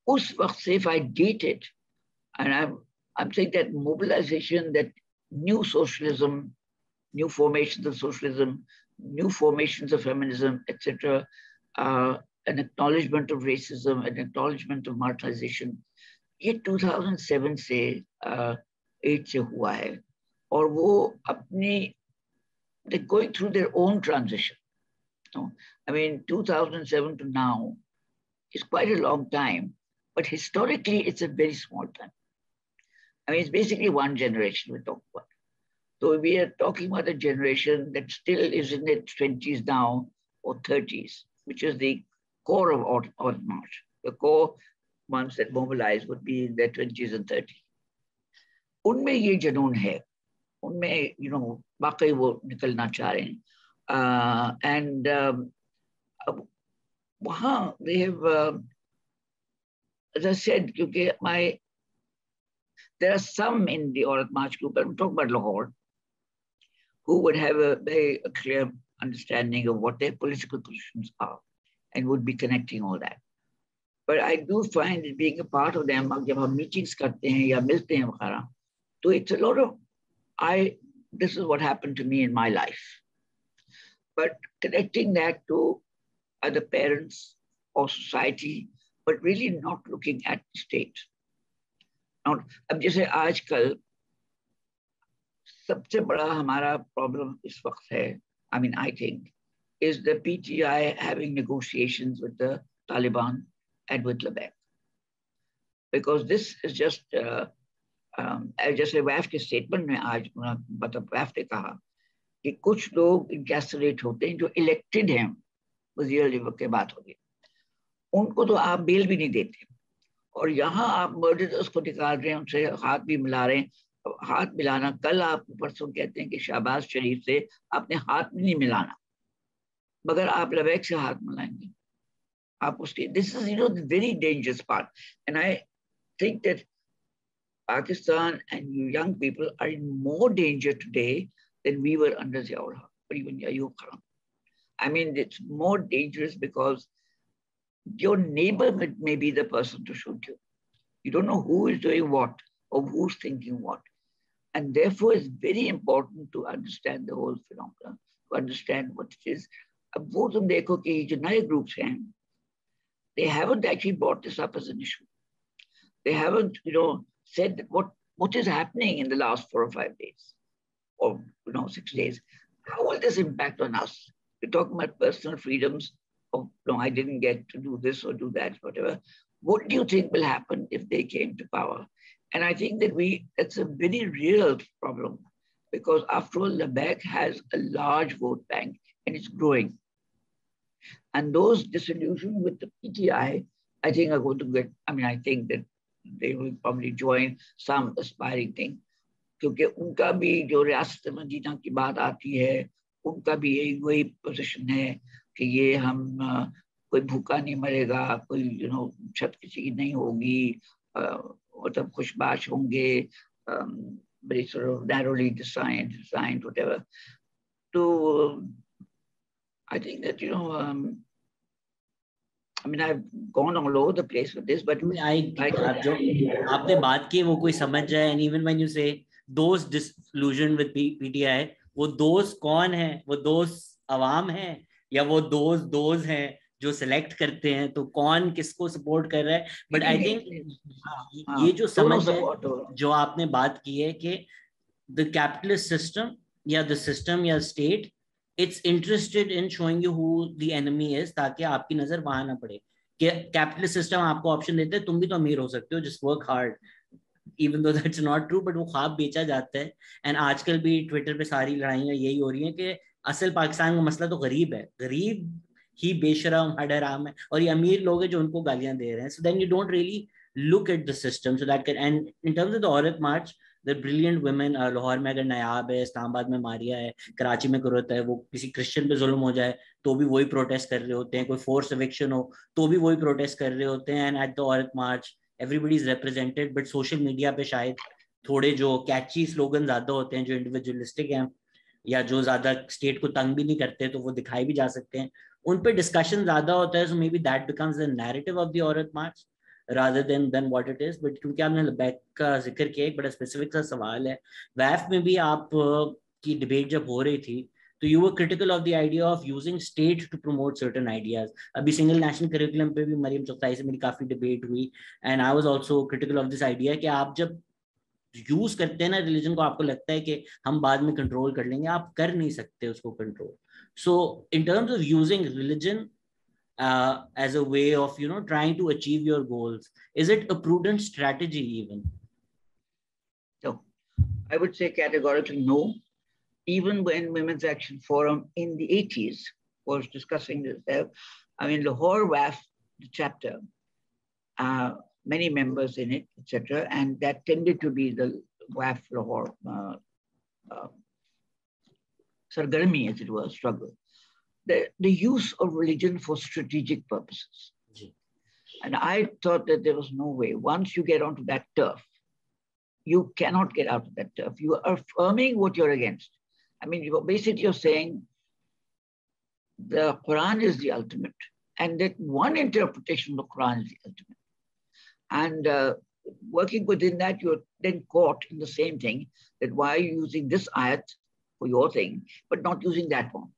उस वक्त से if I date it, and I'm saying that mobilization, that new socialism, new formations of socialism, new formations of feminism, etc., an acknowledgement of racism, an acknowledgement of marginalization, ये 2007 से 8 से हुआ है। और वो अपनी they're going through their own transition. I mean, 2007 to now is quite a long time, but historically it's a very small time. I mean, it's basically one generation we're talking about. So we are talking about a generation that still is in its 20s now or 30s, which is the core of Aurat March. The core ones that mobilize would be in their 20s and 30s. उनमें ये जुनून है, उनमें वाकई वो निकलना चाह रहे हैं, and वहाँ they have, as I said, क्योंकि there are some in the Aurat March group, I'm talking about Lahore, who would have a very clear understanding of what their political positions are and would be connecting all that. But I do find that being a part of them, जब हम meetings करते हैं या मिलते हैं वगैरह, तो it's a lot of this is what happened to me in my life. But connecting that to other parents or society, but really not looking at the state. Now, अब जैसे आजकल सबसे बड़ा हमारा problem इस वक्त है, I mean, I think, is the PTI having negotiations with the Taliban and with Labek. Because this is just, जैसे WAF के स्टेटमेंट में आज मतलब WAF ने कहा कि कुछ लोग इनकैसरेट होते हैं जो इलेक्टेड हैं, वज़ीर के बात होगी, उनको तो आप बेल भी नहीं देते, और यहाँ आप मर्डर्स को निकाल रहे हैं, उनसे हाथ भी मिला रहे हैं। हाथ मिलाना, कल आप परसों कहते हैं कि शहबाज शरीफ से आपने हाथ भी नहीं मिलाना, मगर आप लबैक से हाथ मिलाएंगे, आप उसके, this is the very dangerous part, and I think that Pakistan and you young people are in more danger today than we were under Ziaur or even Ayub Khan. I mean, it's more dangerous because your neighbor may be the person to shoot you. You don't know who is doing what or who's thinking what. And therefore, it's very important to understand the whole phenomenon, to understand what it is. अब वो तुम देखो कि जो नए groups हैं, they haven't actually brought this up as an issue. They haven't, said that what is happening in the last 4 or 5 days, or 6 days. How will this impact on us? We're talking about personal freedoms. Of, I didn't get to do this or do that, whatever. What do you think will happen if they came to power? And I think that that's a very real problem, because after all, Labak has a large vote bank and it's growing. And those disillusioned with the PTI, I think are going to get, I think that they will probably join some aspiring thing. क्योंकि उनका भी जो रियासत Medina की बात आती है, उनका भी यही वही पोजीशन है कि ये हम कोई भूखा नहीं मरेगा, कोई छत किसी की नहीं होगी, मतलब खुशबाश होंगे, very sort of narrowly designed, whatever. So I think that I've gone all over the place with this, but जो आपने बात की वो कोई समझ जाए, and even when you say those disillusioned with PTI, वो दोस्त कौन है? वो दोस्त अवाम है या वो दोस्त हैं जो सिलेक्ट करते हैं, तो कौन किसको सपोर्ट कर रहा है। बट आई थिंक ये जो दोनों समझ है सपोर्ट हो। जो आपने बात की है कि द कैपिटलिस्ट सिस्टम या द सिस्टम या state, it's interested in showing you who the enemy is, ताकि आपकी नजर वहां ना पड़े। कि कैपिटलिस्ट सिस्टम आपको ऑप्शन देते हैं, तुम भी तो अमीर हो सकते हो, just work hard, even though that's not true, but वो ख्वाब बेचा जाता है। एंड आजकल भी ट्विटर पे सारी लड़ाइयाँ यही हो रही हैं कि असल पाकिस्तान का मसला तो गरीब है, गरीब ही बेशरम हडराम है, और ये अमीर लोग हैं जो उनको गालियां दे रहे हैं। So then you don't really look at the system so that can, and in terms of the Aurat March, the brilliant women, Lahore में अगर नायाब है, इस्लामाबाद में मारिया है, कराची में कुरत है, वो किसी क्रिश्चियन पे जुल्म हो जाए तो भी वही प्रोटेस्ट कर रहे होते हैं, कोई फोर्स एविक्शन हो तो भी वही प्रोटेस्ट कर रहे होते हैं। And at the Aurat march everybody is represented, but social media पे शायद थोड़े जो कैची स्लोगन ज्यादा होते हैं, जो इंडिविजुअलिस्टिक हैं या जो ज्यादा स्टेट को तंग भी नहीं करते, तो वो दिखाई भी जा सकते हैं, उन पे डिस्कशन ज्यादा होता है। So maybe that becomes the narrative of the Aurat march rather than what it is. But क्योंकि आपने बैक का जिक्र किया, एक बड़ा स्पेसिफिक सा सवाल है। वैफ में भी आप की डिबेट जब हो रही थी, तो you were critical of the idea of using state to promote certain ideas. अभी सिंगल नेशनल करिकुलम पे भी मरियम चौथाई से मेरी काफी डिबेट हुई, and I was also critical of this idea कि आप जब यूज करते हैं ना रिलीजन को, आपको लगता है कि हम बाद में कंट्रोल कर लेंगे, आप कर नहीं सकते उसको control. So in terms of using religion as a way of trying to achieve your goals, is it a prudent strategy even? No, I would say categorically no. Even when Women's Action Forum in the 80s was discussing this, I mean, Lahore WAF, the chapter, many members in it, etc., and that tended to be the WAF Lahore sargarmi, as it was, struggle. The use of religion for strategic purposes. And I thought that there was no way. Once you get onto that turf, you cannot get out of that turf. You are affirming what you're against. I mean, you're saying the Quran is the ultimate, and that one interpretation of the Quran is the ultimate. And working within that, you're then caught in the same thing, that why are you using this ayat for your thing, but not using that one?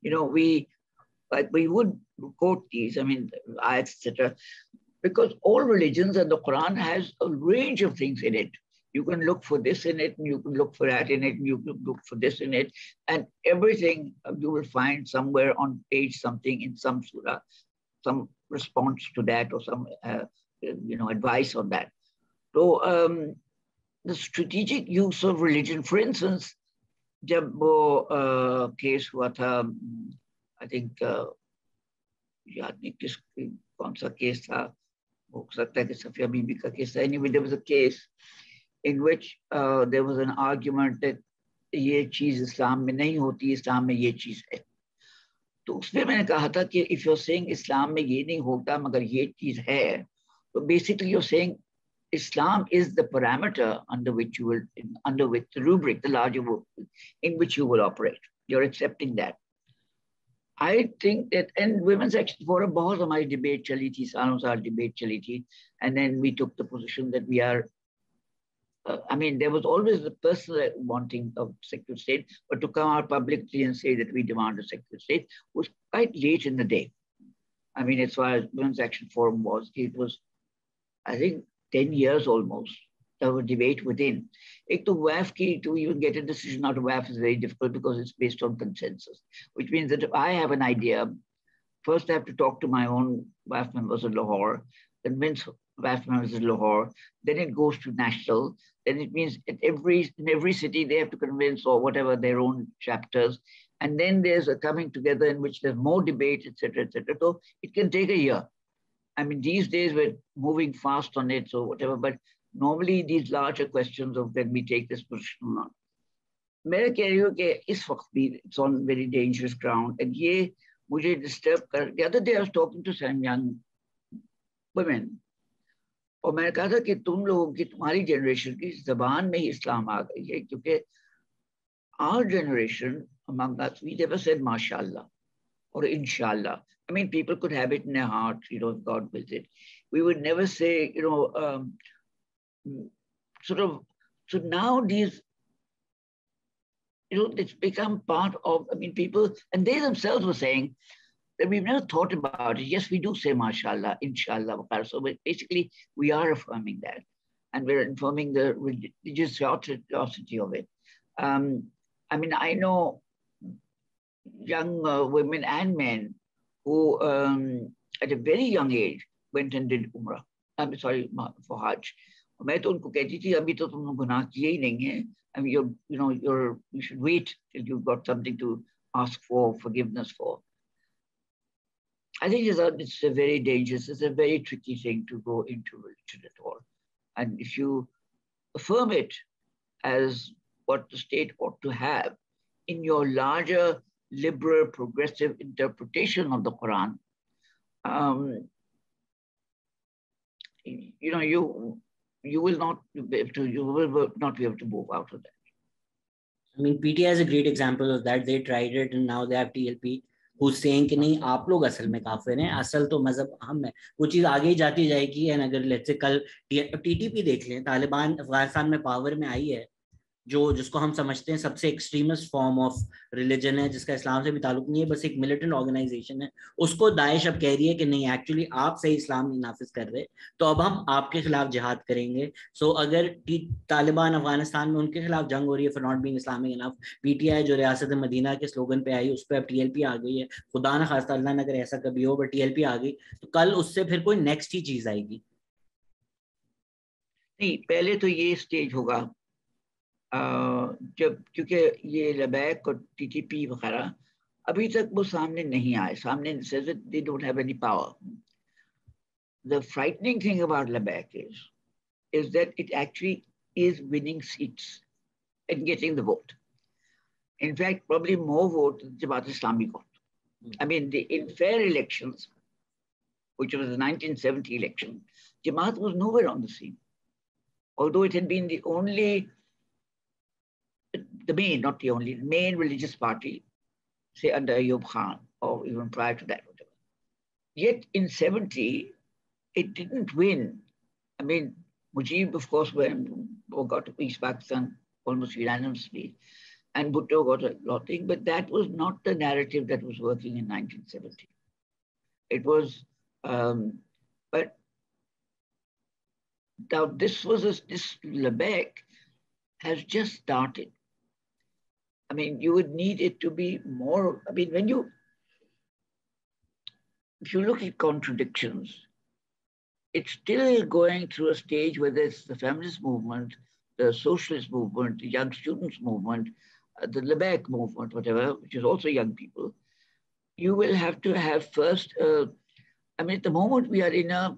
We would quote these, I mean, ayats, etc., because all religions and the Quran has a range of things in it. You can look for this in it, and you can look for that in it, and you can look for this in it, and everything you will find somewhere on page something in some surah, some response to that, or some advice on that. So the strategic use of religion, for instance, जब वो case हुआ था, I think याद नहीं कौन सा case था, हो सकता है कि सफिया बीबी का केस था. Anyway, there was a case in which there was an argument that ये चीज इस्लाम में नहीं होती, इस्लाम में ये चीज है. तो उसमें मैंने कहा था कि if you're saying इस्लाम में ये नहीं होता मगर ये चीज है, तो basically you're saying Islam is the parameter under which the rubric, the larger in which you will operate. You're accepting that. I think that, and Women's Action Forum, बहुत हमारी debate चली थी, सालों साल debate चली थी, and then we took the position that we are, I mean, there was always the personal wanting of secular state, but to come out publicly and say that we demand a secular state was quite late in the day. I mean, as far as Women's Action Forum was, it was, I think, 10 years almost of a debate within. Ek to WAF ki, to even get a decision out of WAF is very difficult because it's based on consensus, which means that if I have an idea, first I have to talk to my own WAF members in Lahore, convince WAF members in Lahore, then it goes to national, then it means in every city they have to convince or whatever their own chapters, and then there's a coming together in which there's more debate, etc., etc. So it can take a year. I mean, these days we're moving fast on it, so whatever, but normally these larger questions of when we take this position or not. मैं कह रही हूँ कि इस वक्त भी it's on very dangerous ground, and ये मुझे disturb कर. The other day I was talking to some young women, और मैंने कहा था कि तुम लोगों की, तुम्हारी generation की ज़बान में ही इस्लाम आ गई है, क्योंकि our generation among us, we never said mashallah or inshallah. I mean, people could have it in their heart, if God wills it. We would never say, sort of, so now these, it's become part of, I mean, people, and they themselves were saying, we've never thought about it. Yes, we do say mashallah, inshallah. So basically, we are affirming that. And we're affirming the religiosity of it. I mean, I know young women and men who, at a very young age, went and did Umrah. I'm sorry, for Hajj. मैं तो उनको कहती थी अभी तो तुम गुनाह किए ही नहीं है. I mean, you should wait till you've got something to ask for forgiveness for. I think it's a very dangerous, it's a very tricky thing to go into religion at all. And if you affirm it as what the state ought to have in your larger liberal progressive interpretation of the Quran, you will not be able to move out of that. I mean, PTI is a great example of that. They tried it and now they have TLP who's saying कि नहीं आप लोग असल में काफिर हैं, असल तो मजहब हम है. वो चीज आगे ही जाती जाएगी. एंड अगर लेट्स से कल टीटीपी देख लें, तालिबान अफगानिस्तान में पावर में आई है, जिसको हम समझते हैं सबसे एक्सट्रीमिस्ट फॉर्म ऑफ रिलीजन है, जिसका इस्लाम से भी ताल्लुक नहीं है, बस एक मिलिटेंट ऑर्गेनाइजेशन है, उसको दाइश अब कह रही है कि नहीं एक्चुअली आप सही इस्लाम नहीं नाफिज कर रहे, तो अब हम आपके खिलाफ जिहाद करेंगे. सो अगर तालिबान अफगानिस्तान में उनके खिलाफ जंग हो रही है for not being Islamic enough, PTI जो रियासत मदीना के स्लोगन पे आई उस पर अब टीएलपी आ गई है. खुदा न खास्ता अल्लाह न करे ऐसा कभी हो, बट टीएलपी आ गई तो कल उससे फिर कोई नेक्स्ट ही चीज आएगी. नहीं, पहले तो ये स्टेज होगा जब, क्योंकि ये लबैक और टीटीपी वगैरह अभी तक वो सामने नहीं आए. सामने they don't have any power. The frightening thing about Labak is that it actually is winning seats and getting the vote. In fact, probably more vote than Jamaat Islami got. I mean, in fair elections, which was the 1970 election, Jamaat was nowhere on the scene. Although it had been the main religious party, say under Ayub Khan or even prior to that, whatever. Yet in 70, it didn't win. I mean, Mujib, of course, got to East Pakistan almost unanimously, and Bhutto got a lot of things, but that was not the narrative that was working in 1970. It was, but now this Labak has just started. I mean, you would need it to be more, I mean, if you look at contradictions, it's still going through a stage where there's the feminist movement, the socialist movement, the young students movement, the Labak movement, whatever, which is also young people. You will have to have first, I mean, at the moment we are in a,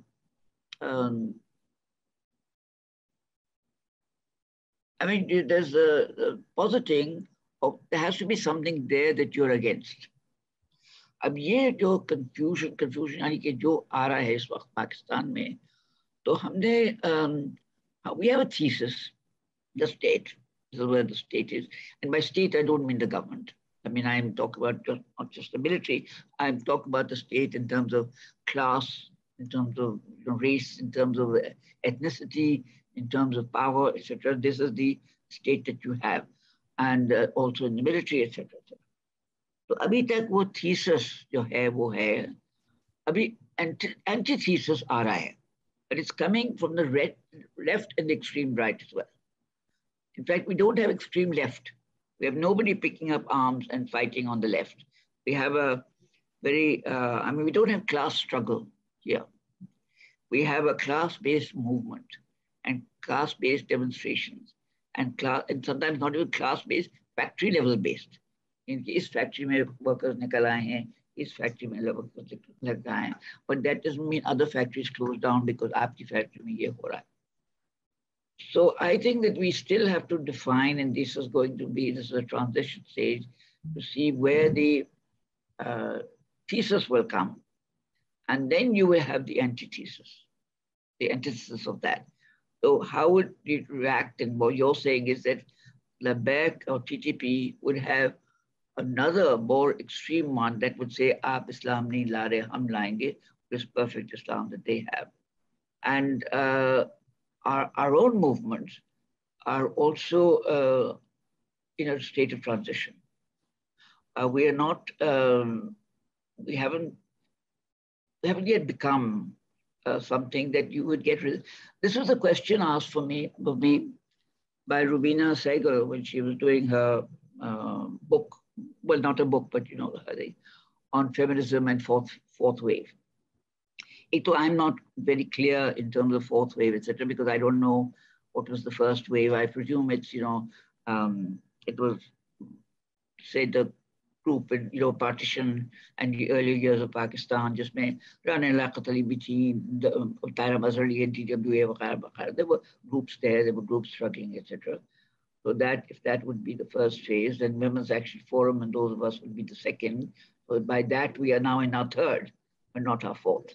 I mean, there's a positing of there has to be something there that you're against. अब ये जो confusion यानी कि जो आ रहा है इस वक्त पाकिस्तान में, तो हमने we have a thesis, the state, this is where the state is, and by state I don't mean the government. I mean, I'm talking about not just the military, I'm talking about the state in terms of class, in terms of race, in terms of ethnicity, in terms of power, etc. This is the state that you have, and also in the military, etc. तो अभी तक वो thesis जो है वो है, अभी antithesis आ रहा है, but it's coming from the left and the extreme right as well. In fact, we don't have extreme left. We have nobody picking up arms and fighting on the left. We have a very, I mean, we don't have class struggle here. We have a class-based movement and class-based demonstrations and sometimes not even class-based, factory level based. इस factory में workers निकल आए हैं, इस factory में workers लग गए हैं, but that doesn't mean other factories close down because आपकी फैक्ट्री में ये हो रहा है. So I think that we still have to define, and this is a transition stage, to see where the thesis will come, and then you will have the antithesis, the antithesis of that. So how would it react? And what you're saying is that Labak or TTP would have another more extreme one that would say, "Aap Islam nahi la rahe, hum laenge," this perfect Islam that they have. And our own movements are also in a state of transition. We are not we haven't yet become something that you would get rid of. This was a question asked of me by Rubina Segal when she was doing her book. Well, not a book, but on feminism and fourth wave. I'm not very clear in terms of fourth wave, etc., because I don't know what was the first wave. I presume it's it was, say, the group in partition and the early years of Pakistan, just में Rana Laqatali between Tara Mazali and TWA. There were groups there were groups struggling, etc. So that if that would be the first phase, then Women's Action Forum and those of us would be the second. So by that we are now in our third, but not our fourth.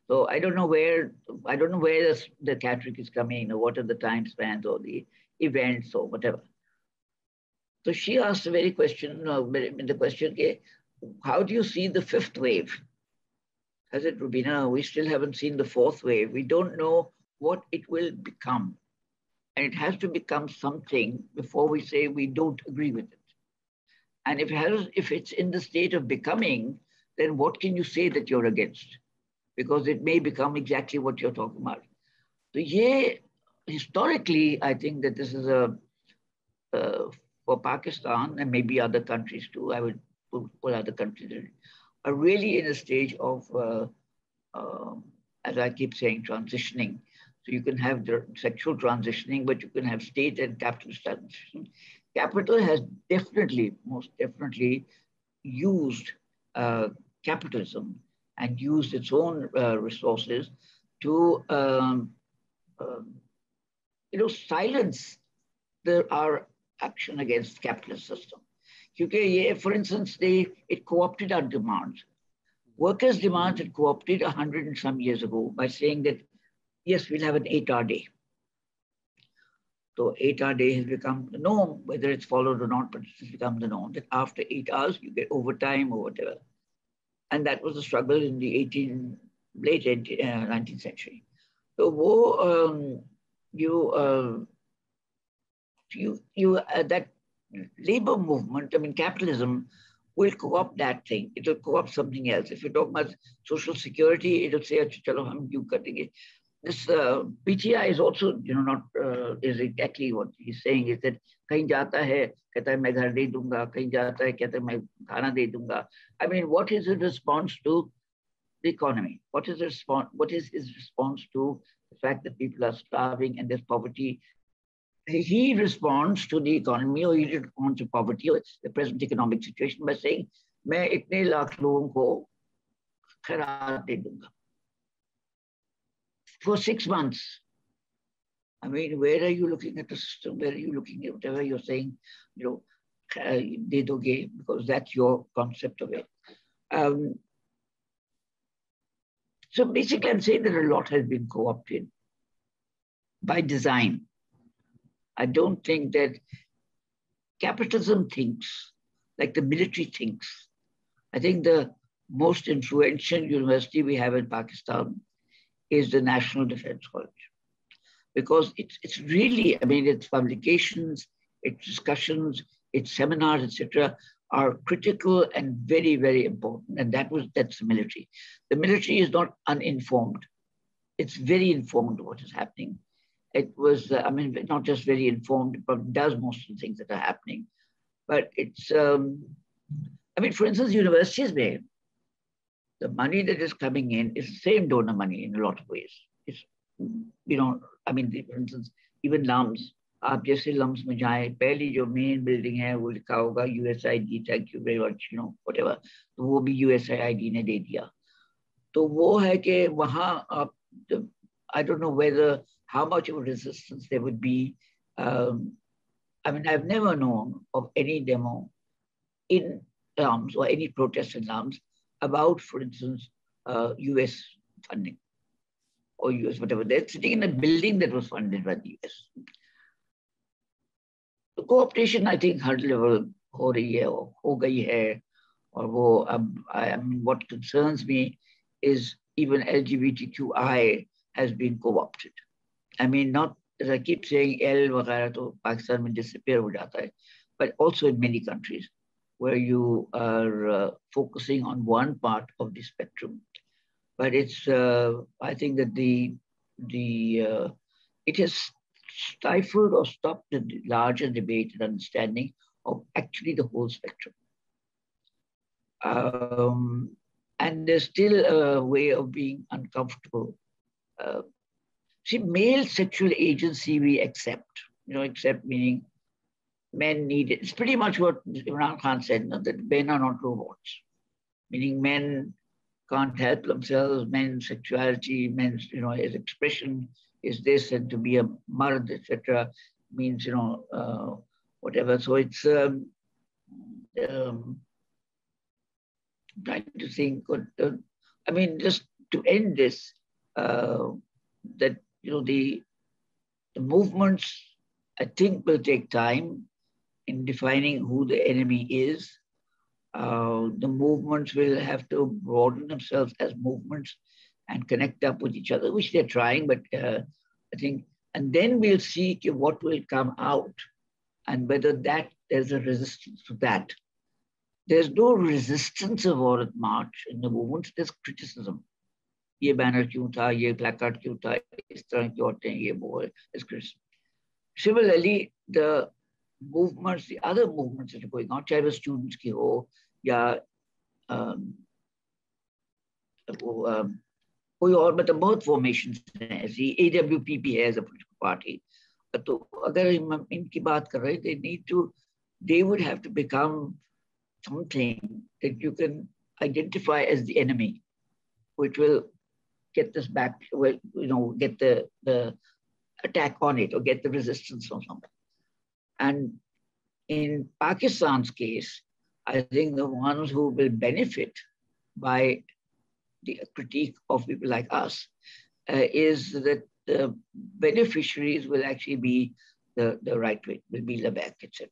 So I don't know where the catterick is coming, or what are the time spans or the events or whatever. So she asked the very question, how do you see the fifth wave? I said, Rubina, we still haven't seen the fourth wave. We don't know what it will become. And it has to become something before we say we don't agree with it. And if it's in the state of becoming, then what can you say that you're against? Because it may become exactly what you're talking about. So historically, I think that this is for Pakistan and maybe other countries too, I would put other countries in, are really in a stage of, as I keep saying, transitioning. So you can have the sexual transitioning, but you can have state and capitalist transition. Capital has most definitely used capitalism and used its own resources to silence our action against capitalist system. For instance, it co-opted our demands. Workers' demands had co-opted 100 and some years ago by saying that, yes, we'll have an 8-hour day. So 8-hour day has become the norm, whether it's followed or not, but it's become the norm that after 8 hours, you get overtime or whatever. And that was the struggle in the late 19th century. So that labor movement, capitalism will co-opt that thing. It will co-opt something else. If you talk about social security, it will say, chalo, hum kyun karenge. This PTI is also, not is exactly what he's saying. Is that kahin jata hai, kehta hai main ghar de dunga, kahin jata hai, kehta hai main khana de dunga. What is his response to the economy? What is his response to the fact that people are starving and there's poverty? He responds to the economy, or he responds to poverty or the present economic situation by saying, "मैं इतने लाख लोगों को खैरात दे दूंगा." For 6 months. Where are you looking at the system? Where are you looking at whatever you're saying? De doge, because that's your concept of it. So basically, I'm saying that a lot has been co-opted by design. I don't think that capitalism thinks like the military thinks. I think the most influential university we have in Pakistan is the National Defense College. Because it's really, its publications, its discussions, its seminars, etc., are critical and very, very important. And that's the military. The military is not uninformed. It's very informed of what is happening. It was, not just very informed, but does most of the things that are happening. But it's, for instance, universities, the money that is coming in is the same donor money in a lot of ways. It's, for instance, even LUMS, आप जैसे LUMS में जाएं, पहली जो main building है वो लिखा होगा USAID, thank you very much, whatever. तो वो भी USAID ने दे दिया. तो वो है कि वहाँ आप, I don't know how much of a resistance there would be. I've never known of any demo in LUMS or any protest in LUMS about, for instance, US funding or US whatever. They're sitting in a building that was funded by the US. The co-optation, I think, her level हो रही है और हो गई है. और वो, what concerns me is even LGBTQI has been co-opted. Not, as I keep saying, L वगैरह तो पाकिस्तान में disappear हो जाता है, but also in many countries. where you are focusing on one part of the spectrum. But it's, I think that it has stifled or stopped the larger debate and understanding of actually the whole spectrum. And there's still a way of being uncomfortable. See, male sexual agency we accept, accept meaning men need it. It's pretty much what Imran Khan said, that men are not robots, meaning men can't help themselves, men's sexuality, men's, his expression is this, and to be a mard, etc., means, whatever. So it's trying to think, I mean, just to end this, that, the movements, I think, will take time in defining who the enemy is. The movements will have to broaden themselves as movements and connect up with each other, which they're trying, but I think, and then we'll see what will come out and whether there's a resistance to that. There's no resistance of Aurat March in the movement, there's criticism. Ye banner kyun tha, ye placard kyun tha, is tarah ki auratein, ye wo hai, there's criticism. Similarly, the movements, the other movements that are going on, chahe wo students ki ho, ya कोई और मतलब बहुत formations हैं ऐसी AWPP है as a political party. तो अगर इनकी बात कर रहे हैं, they would have to become something that you can identify as the enemy, which will get this back, get the attack on it or get the resistance or something. And in Pakistan's case, I think the ones who will benefit by the critique of people like us is that the beneficiaries will actually be the right wing, will be Labak, etc.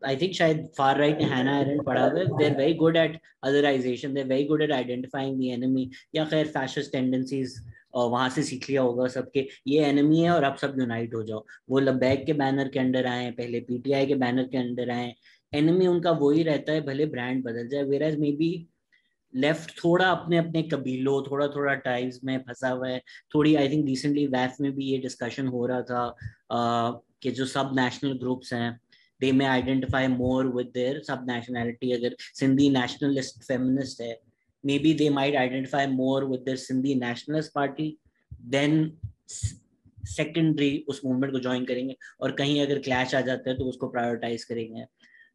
I think shayad far right Hannah Arendt padha hai, they're very good at otherization, they're very good at identifying the enemy. या खैर fascist tendencies वहां से सीख लिया होगा सबके, ये enemy है और अब सब यूनाइट हो जाओ. वो लबैक के बैनर के अंडर आए, पहले पीटीआई के बैनर के अंडर आए, एनिमी उनका वही रहता है, भले ब्रांड बदल जाए. वेयरएज मे बी लेफ्ट थोड़ा अपने अपने कबीलों, थोड़ा थोड़ा ट्राइब्स में फंसा हुआ है. थोड़ी आई थिंक रिसेंटली वैफ में भी ये डिस्कशन हो रहा था कि जो सब नेशनल ग्रुप्स हैं, they may identify more with their sub-nationality. अगर सिंधी nationalist feminist है, maybe they might identify more with their Sindhi nationalist party, then secondary उस movement को join करेंगे, और कहीं अगर clash आ जाता है तो उसको prioritize करेंगे.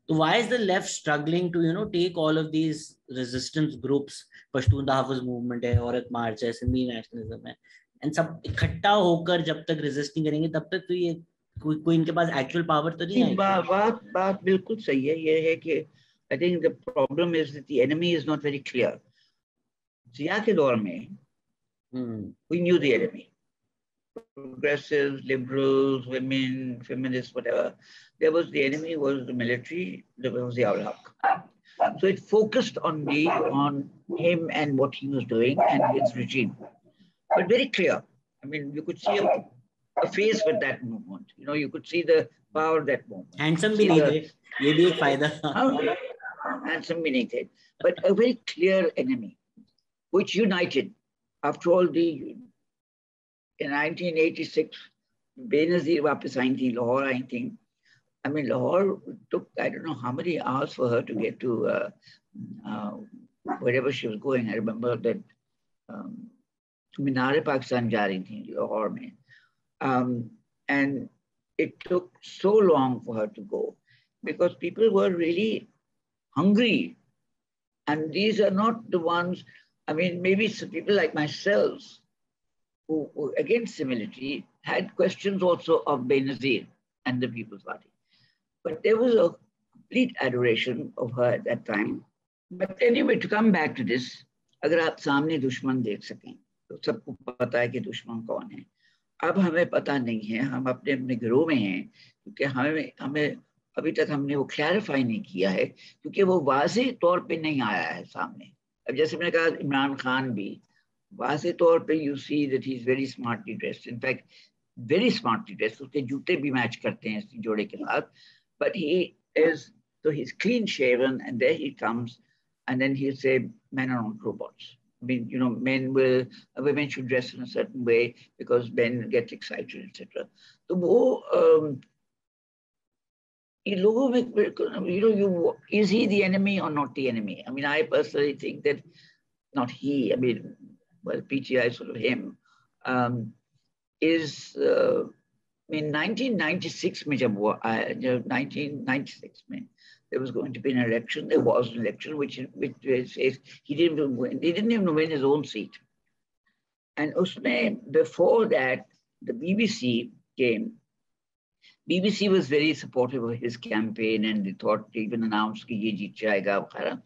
So why is the left struggling to take all of these resistance groups? Pashtun Tahafuz movement है, औरत मार्च है, सिंधी nationalism है, and सब इकट्ठा होकर जब तक resist नहीं करेंगे तब तक तो ये कोई इनके पास एक्चुअल पावर तो नहीं है. बात बिल्कुल सही है. ये है कि I think the problem is that the enemy is not very clear. जिया के दौर में we knew the enemy. Progressives, liberals, women, feminists, whatever. The enemy was the military, there was the Awlaq. So it focused on him and what he was doing and his regime. But very clear. I mean, you could see a face with that movement. You could see the power of that movement. Handsome भी नहीं थे, ये भी एक फायदा था. Handsome भी नहीं थे, but a very clear enemy, which united. After all, in 1986, Benazir वापस आई थी, Lahore आई थी. I mean, Lahore took, I don't know how many hours for her to get to wherever she was going. I remember that Minar Pakistan जा रही थी Lahore में. And it took so long for her to go because people were really hungry. And these are not the ones, I mean, maybe some people like myself who against similitude, had questions also of Benazir and the People's Party. But there was a complete adoration of her at that time. But anyway, to come back to this, अगर आप सामने दुश्मन देख सकें, तो सबको पता है कि दुश्मन कौन है. अब हमें पता नहीं है, हम अपने अपने घरों में हैं, क्योंकि हमें अभी तक हमने वो क्लैरिफाई नहीं किया है, क्योंकि वो वाज़ेह तौर पे नहीं आया है सामने. अब जैसे मैंने कहा, इमरान खान भी वाज़ेह तौर पे you see that he is very smartly dressed. In fact, very smartly dressed. उसके जूते भी मैच करते हैं इस जोड़े के साथ. But he is So he's clean shaven, and there he comes, and then he'll say, men are not robots. I mean, you know, women should dress in a certain way because men get excited, etc. So वो is he the enemy or not the enemy? I mean, I personally think that not he. I mean, well, PTI sort of him is. In 1996 में जब 1996 में there was going to be an election. There was an election which says he didn't even win. He didn't even win his own seat. And उसमें before that the BBC came. BBC was very supportive of his campaign, and they thought they even announced कि ये जीत जाएगा.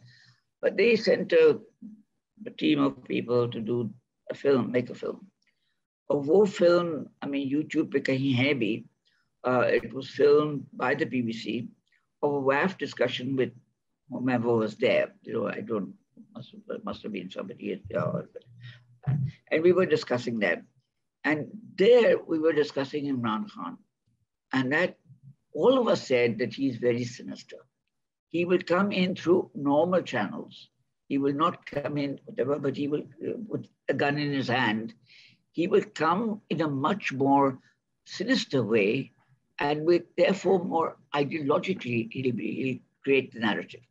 But they sent a team of people to do a film, make a film. और वो film, I mean, YouTube पे कहीं है भी. It was filmed by the BBC of a WAF discussion with whomever was there. You know, I don't, must have been somebody. And we were discussing that. And there we were discussing Imran Khan. And that all of us said that he's very sinister. He will come in through normal channels. He will not come in, whatever, but he will, with a gun in his hand, he will come in a much more sinister way, and with therefore more ideologically, he'll create the narrative.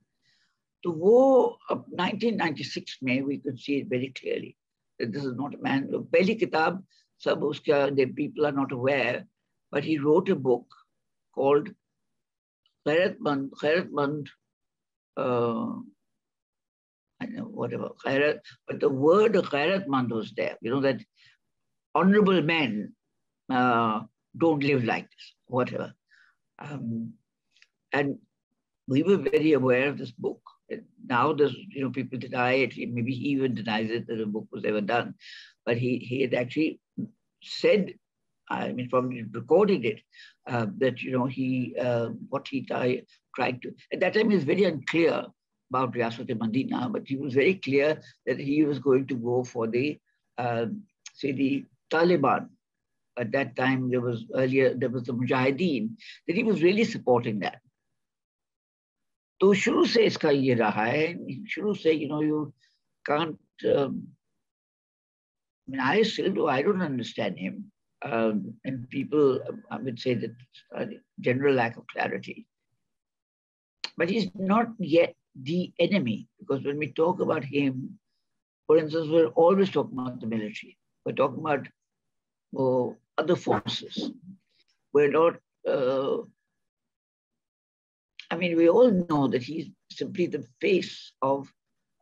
The war of 1996 में we could see it very clearly that this is not a man. पहली किताब सब उसका, the people are not aware, but he wrote a book called Khairatmand, I don't know, whatever, Khairat, but the word Khairatmand was there. You know, that honorable men don't live like this, whatever. And we were very aware of this book. Now there's, you know, people deny it. Maybe he even denies it that the book was ever done. But he had actually said, I mean, probably recorded it, that, you know, what he tried to, at that time he was very unclear about Riyasat-e-Madina, but he was very clear that he was going to go for the, say, the Taliban. At that time, there was the Mujahideen, that he was really supporting that. तो शुरू से इसका ये रहा है, शुरू से, you know, you can't, I mean, I still do, I don't understand him. And people, I would say that general lack of clarity. But he's not yet the enemy, because when we talk about him, for instance, we're always talking about the military. We're talking about other forces. We're not, I mean, we all know that he's simply the face of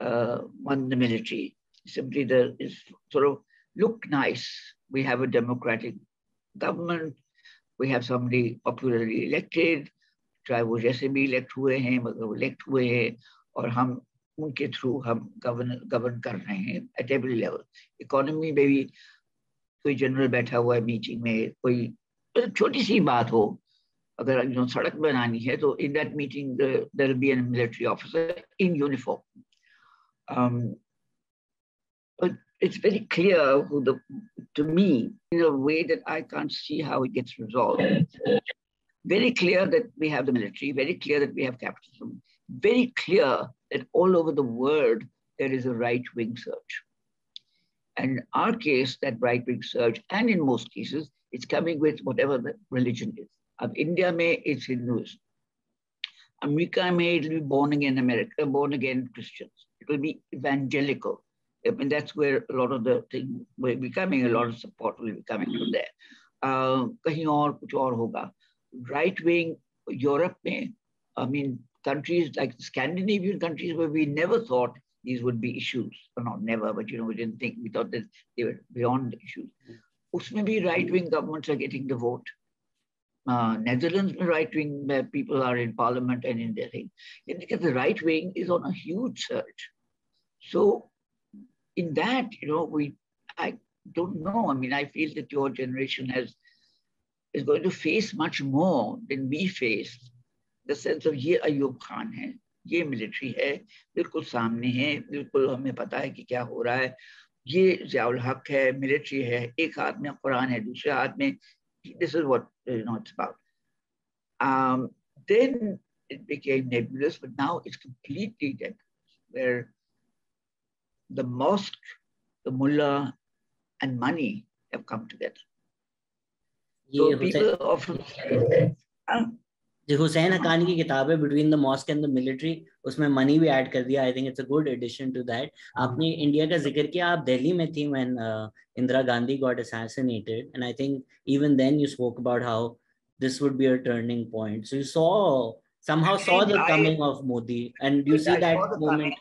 the military. Simply is sort of look nice. We have a democratic government. We have somebody popularly elected. चाहे वो जैसे भी elect हुए हैं, मगर वो elect हुए हैं, और हम उनके through हम govern कर रहे हैं at every level. Economy में भी कोई general बैठा हुआ है meeting में, कोई छोटी सी बात हो, अगर you know सड़क बनानी है, तो in that meeting there will be a military officer in uniform. But it's very clear to me, in a way that I can't see how it gets resolved. Very clear that we have the military, very clear that we have capitalism, very clear that all over the world there is a right-wing surge. And in our case, that right-wing surge, and in most cases, it's coming with whatever the religion is. Of India, it's Hinduism. America, it will be born again America, born again Christians. It will be evangelical. I mean, that's where a lot of the thing will be coming, a lot of support will be coming from there. कहीं और कुछ और होगा. Right-wing Europe में, I mean, countries like the Scandinavian countries where we never thought these would be issues, or not never, but you know, we didn't think, we thought that they were beyond the issues. उसमें भी right-wing governments are getting the vote. Netherlands में right-wing people are in parliament and in their thing. Because the right-wing is on a huge surge. So in that, you know, I don't know. I mean, I feel that your generation is going to face much more than we faced. The sense of ये अयूब खान है, ये military है, बिल्कुल सामने है, बिल्कुल हमें पता है कि क्या हो रहा है, ये ज़ियाउल हक है, military है, एक हाथ में कुरान है, दूसरे हाथ में, this is what, you know, it's about. Then it became nebulous, but now it's completely dead, where the mosque, the mullah, and money have come together. So people often say, जो हुसैन हक्कानी की किताब है between the mosque and the military, उसमें money भी add कर दिया. I think it's a good addition to that. आपने India का जिक्र किया, आप दिल्ली में थी when Indira Gandhi got assassinated, and I think even then you spoke about how this would be a turning point. So you somehow saw the coming of Modi, and you see that moment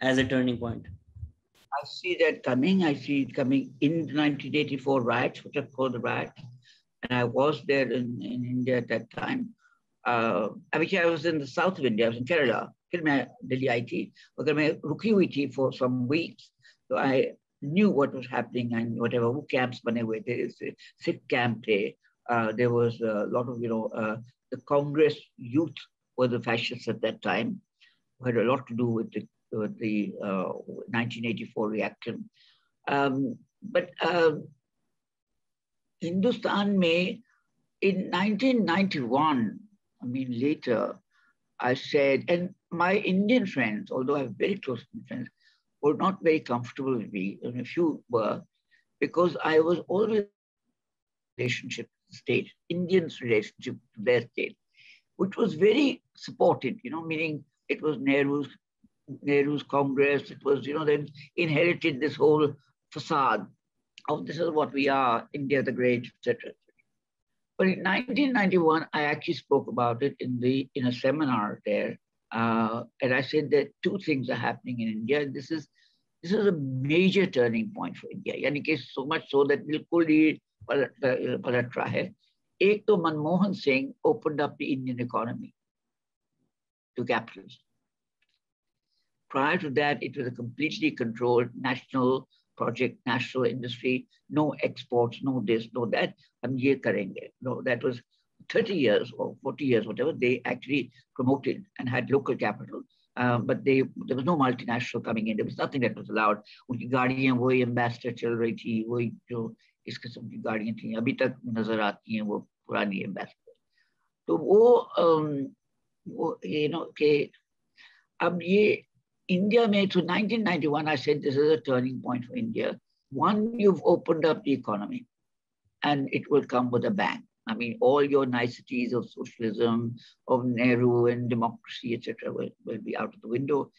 as a turning point. I see that coming. I see it coming in 1984 riots, which are called the riots. And I was there in India at that time. Actually, I was in the south of India. I was in Kerala. फिर मैं दिल्ली आई थी, मगर मैं रुकी हुई थी for some weeks. So I knew what was happening and whatever. वो camps बने हुए थे, Sikh camp थे. There was a lot of, the Congress youth were the fascists at that time, who had a lot to do with the 1984 reaction. But Hindustan में in 1991, I mean later, I said, and my Indian friends, although I have very close friends, were not very comfortable with me, and a few were, because I was always in a relationship with the state, Indians' relationship to their state, which was very supported, meaning it was Nehru's Congress, it was, they inherited this whole facade of this is what we are, India the Great, etc. But in 1991, I actually spoke about it in a seminar there, and I said that two things are happening in India. This is a major turning point for India. यानी कि so much so that बिल्कुल ही पलट रहा है. एक तो Manmohan Singh opened up the Indian economy to capitalism. Prior to that, it was a completely controlled national project, national industry, no exports, no this, no that, हम ये करेंगे. No, that was 30 years or 40 years, whatever, they actually promoted and had local capital. But there was no multinational coming in. There was nothing that was allowed. उनकी गाड़ियाँ वही ambassador चल रही थी, वही जो इस किस्म की गाड़ियाँ थी, अभी तक नजर आती हैं वो पुरानी ambassador. तो वो कि अब ये India made, so 1991, I said this is a turning point for India. One, you've opened up the economy and it will come with a bang. I mean, all your niceties of socialism, of Nehru and democracy, etc., will be out of the window.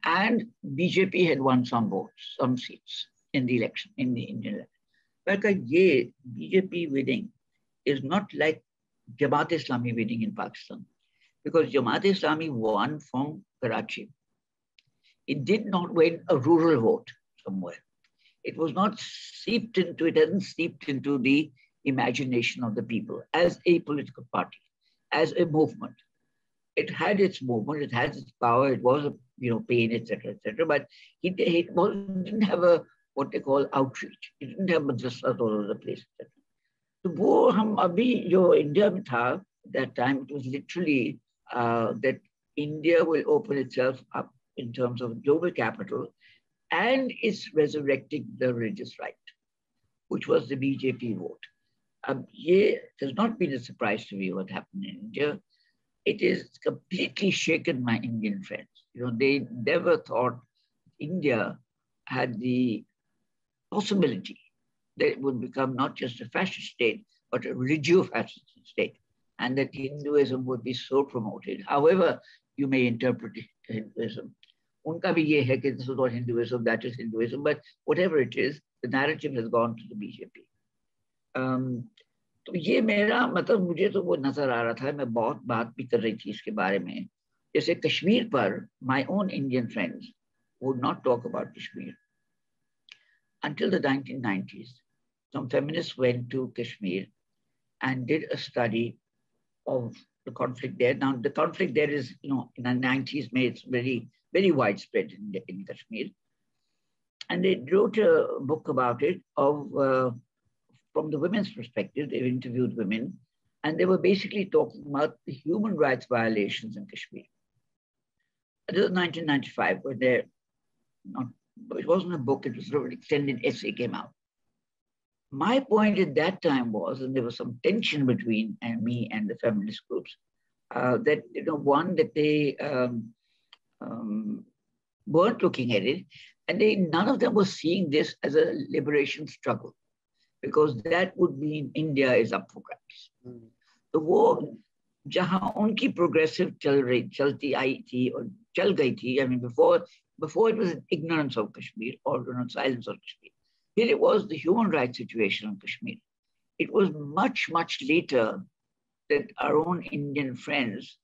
And BJP had won some votes, some seats in the election, in the Indian election. But BJP winning is not like Jamaat Islami winning in Pakistan, because Jamaat Islami won from Karachi. It did not win a rural vote somewhere. It was not seeped into, it hasn't seeped into the imagination of the people as a political party, as a movement. It had its movement, it has its power, it was a pain, etc., but it didn't have what they call outreach. It didn't have madrasas all over the place, etc. So वो हम अभी जो India में था, that time it was literally that India will open itself up in terms of global capital, and it's resurrecting the religious right, which was the BJP vote. It has not been a surprise to me what happened in India. It has completely shaken my Indian friends. They never thought India had the possibility that it would become not just a fascist state, but a religio-fascist state, and that Hinduism would be so promoted. However you may interpret Hinduism. उनका भी ये है कि this is not Hinduism, that is Hinduism, but whatever it is, the narrative has gone to the BJP. तो ये मेरा मतलब मुझे तो वो नजर आ रहा था, मैं बहुत बात भी कर रही थी इसके बारे में. जैसे कश्मीर पर, my own Indian friends would not talk about Kashmir. Until the 1990s, some feminists went to Kashmir and did a study of the conflict there. Now, the conflict there is, in the 90s, made very, very widespread in Kashmir. And they wrote a book about it from the women's perspective. They interviewed women, and they were basically talking about the human rights violations in Kashmir. This was 1995, when it wasn't a book, it was sort of an extended essay came out. My point at that time was, and there was some tension between me and the feminist groups, that, one, that they weren't looking at it, and none of them were seeing this as a liberation struggle, because that would mean India is up for grabs. तो वो जहाँ उनकी progressive चलती आई थी और चल गई थी, I mean, before it was ignorance of Kashmir or silence of Kashmir. Here it was the human rights situation in Kashmir. It was much, much later that our own Indian friends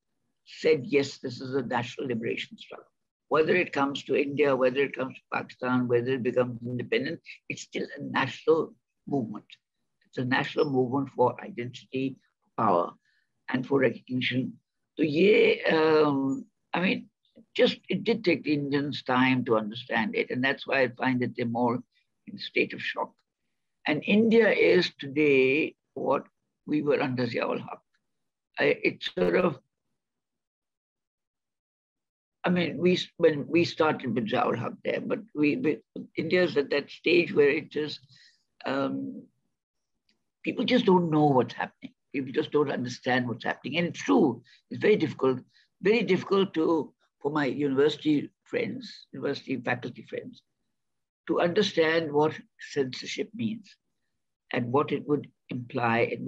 said, yes, this is a national liberation struggle. Whether it comes to India, whether it comes to Pakistan, whether it becomes independent, it's still a national movement. It's a national movement for identity, power, and for recognition. So it did take the Indians time to understand it. And that's why I find that they're more in a state of shock. And India is today what we were under Ziaul Haq. It's sort of, when we started with Ziaul Haq there, but India's at that stage where it just, people just don't know what's happening. People just don't understand what's happening. And it's true, it's very difficult for my university faculty friends, to understand what censorship means and what it would imply, and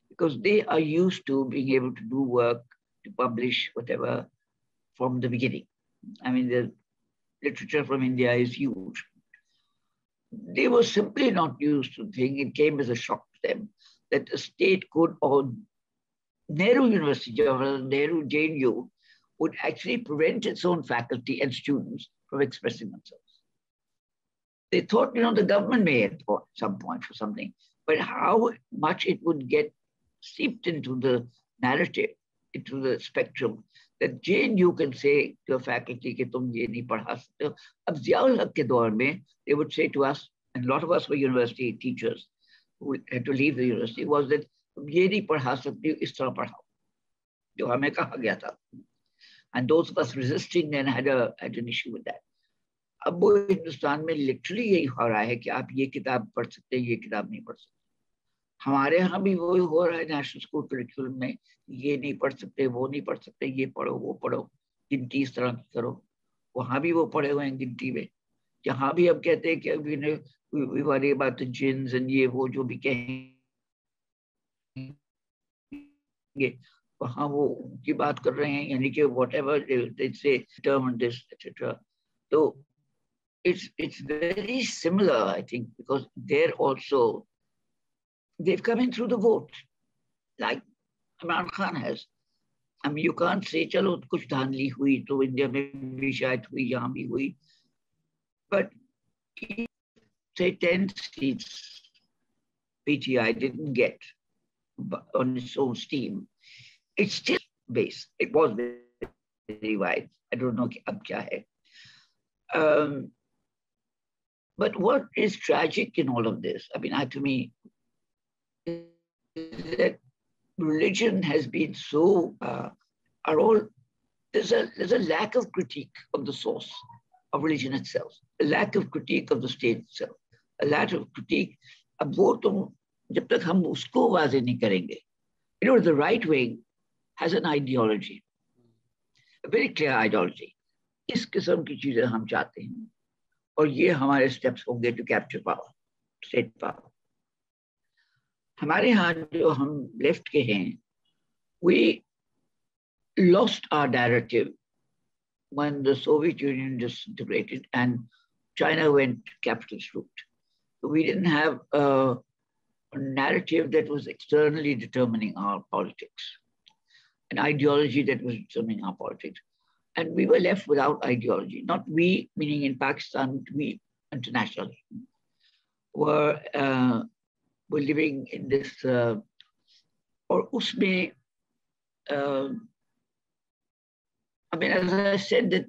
because they are used to being able to do work, to publish whatever from the beginning. I mean, the literature from India is huge. They were simply not used to think. It came as a shock to them that a state could, or Nehru University, Nehru JNU, would actually prevent its own faculty and students from expressing themselves. They thought, the government may at some point for something, but how much it would get seeped into the narrative, into the spectrum, that JNU can say to a faculty कि तुम ये नहीं पढ़ा सकते हो. अब ज़ियाउल हक के दौर में, they would say to us, and a lot of us were university teachers who had to leave the university, was that तुम ये नहीं पढ़ा सकते हो, इस तरह पढ़ाओ, जो हमें कहा गया था. And those of us resisting then had an issue with that. अब वो हिंदुस्तान में लिटरली यही हो रहा है कि आप ये किताब पढ़ सकते हैं, ये किताब नहीं पढ़ सकते. हमारे यहाँ भी वही हो रहा है नेशनल स्कूल करिकुलम में, ये नहीं पढ़ सकते, वो नहीं पढ़ सकते, ये पढ़ो, वो पढ़ो, गिनती इस तरह की करो. वहाँ भी वो पढ़े हुए हैं गिनती में. जहाँ भी अब कहते हैं कि we worry about the jinns and ये वो जो भी कहेंगे, वहाँ वो की बात कर रहे हैं, यानी कि whatever they say, determine this, etc. So it's very similar, I think, because they're also, they've come in through the vote, like Imran Khan has. I mean, you can't say, चलो कुछ धांधली हुई तो इंडिया में भी शायद हुई, यहाँ भी हुई, but say 10 seats PTI didn't get on its own steam, it's still base. It was very wide. I don't know अब क्या है. But what is tragic in all of this, I mean, to me, is that religion has been so, there's a lack of critique of the source of religion itself, a lack of critique of the state itself, a lack of critique. अब वो तुम जब तक हम उसको वाज़ेह नहीं करेंगे, the right wing has an ideology, a very clear ideology. इस किस्म की चीजें हम चाहते हैं, और ये हमारे steps होंगे to capture power, state power. हमारे यहाँ जो हम left के हैं, we lost our narrative when the Soviet Union disintegrated and China went capitalist route. So we didn't have a narrative that was externally determining our politics, an ideology that was determining our politics. And we were left without ideology. Not we, meaning in Pakistan, we internationally were living in this, or usme, I mean, as I said that,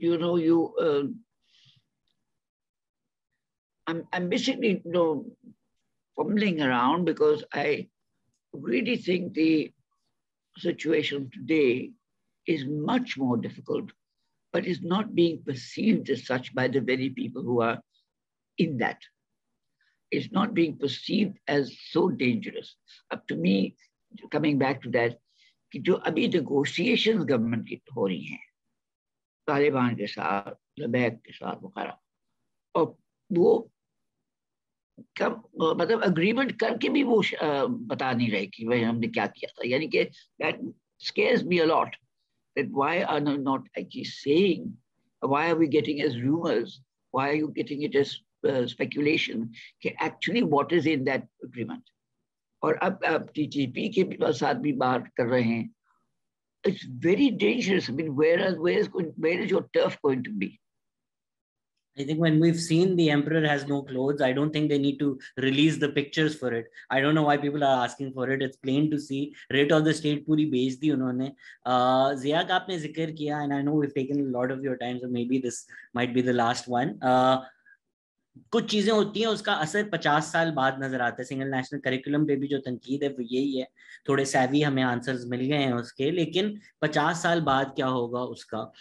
I'm basically, fumbling around because I really think the situation today is much more difficult, but is not being perceived as such by the very people who are in that. It's not being perceived as so dangerous. Up to me, coming back to that, कि जो अभी negotiations government की हो रही हैं तालिबान के साथ, लबैक के साथ वगैरह, और वो कब मतलब अग्रीमेंट करके भी वो बता नहीं रहे कि भाई हमने क्या किया था, यानी कि that scares me a lot, that why are they not actually saying, why are we getting as rumors, why are you getting it as speculation कि actually what is in that agreement. और अब TTP के साथ भी बात कर रहे हैं. It's very dangerous. I mean, where is your turf going to be? I think when we've seen the emperor has no clothes, I don't think they need to release the pictures for it. I don't know why people are asking for it. It's plain to see. Rate of the state पूरी बेच दी उन्होंने. Ziya का आपने जिक्र किया, and I know we've taken a lot of your time, so maybe this might be the last one. कुछ चीजें होती हैं उसका असर 50 साल बाद नजर आता है. सिंगल नेशनल करिकुलम पे भी जो तनकीद है वो यही है. थोड़े सैवी हमें आंसर्स मिल गए हैं उसके, लेकिन 50 साल बाद क्या होगा उसका.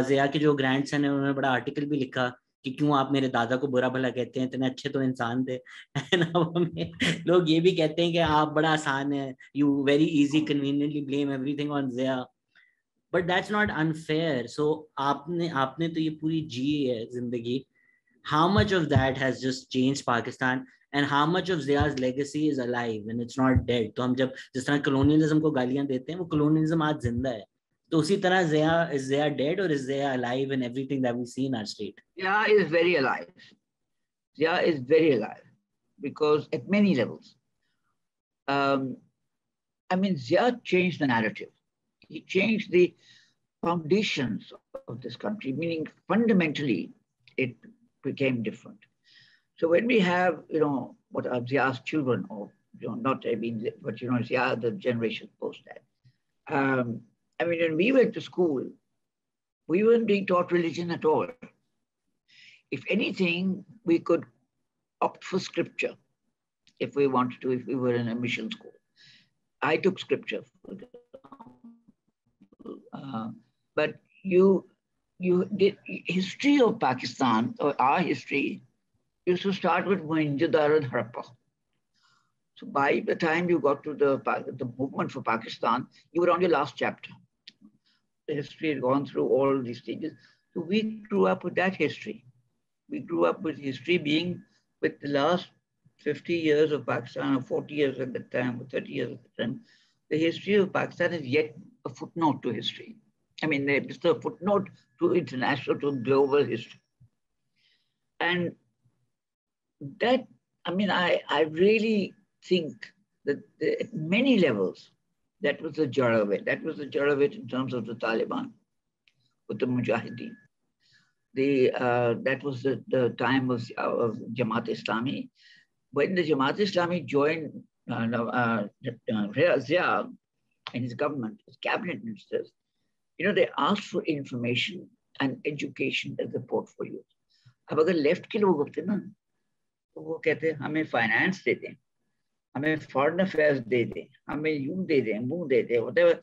जिया के जो ग्रैंडसन है उन्होंने बड़ा आर्टिकल भी लिखा कि क्यों आप मेरे दादा को बुरा भला कहते हैं, इतने अच्छे तो इंसान थे. एंड अब हमें लोग ये भी कहते हैं कि आप बड़ा आसान है, you very easy conveniently blame everything on Zia. But that's not unfair. So आपने आपने तो ये पूरी जी है जिंदगी. How much of that has just changed Pakistan, and how much of Zia's legacy is alive and it's not dead? तो हम जब जिस तरह colonialism को गालियां देते हैं, वो colonialism आज जिंदा है. तो उसी तरह is Zia dead or is Zia alive in everything that we see in our state? Zia is very alive. Zia is very alive because at many levels. I mean, Zia changed the narrative. He changed the foundations of this country, meaning fundamentally it became different. So when we have, what are Zia's children, or not, I mean, but Zia, the generation post that. I mean, when we went to school, we weren't being taught religion at all. If anything, we could opt for scripture if we wanted to, if we were in a mission school. I took scripture, but you did history of Pakistan, or our history, used to start with Mohenjo-daro and Harappa. So by the time you got to the movement for Pakistan, you were on your last chapter. The history had gone through all these stages. So we grew up with that history. We grew up with history being with the last 50 years of Pakistan, or 40 years at the time, or 30 years at the time. The history of Pakistan is yet a footnote to history. I mean, it's a footnote to international, to global history. And that, I mean, I really think that at many levels, that was the jar of it. That was the jar of it in terms of the Taliban, with the Mujahideen. That was the time of Jamaat Islami. When the Jamaat Islami joined Zia and his government, his cabinet ministers, they asked for information and education as a portfolio. अब अगर left के लोग होते ना, तो वो कहते हैं हमें फाइनेंस दे दें, हमें फॉरेन अफेयर्स दे दें, हमें यूं दे दें, वो दे दें, whatever.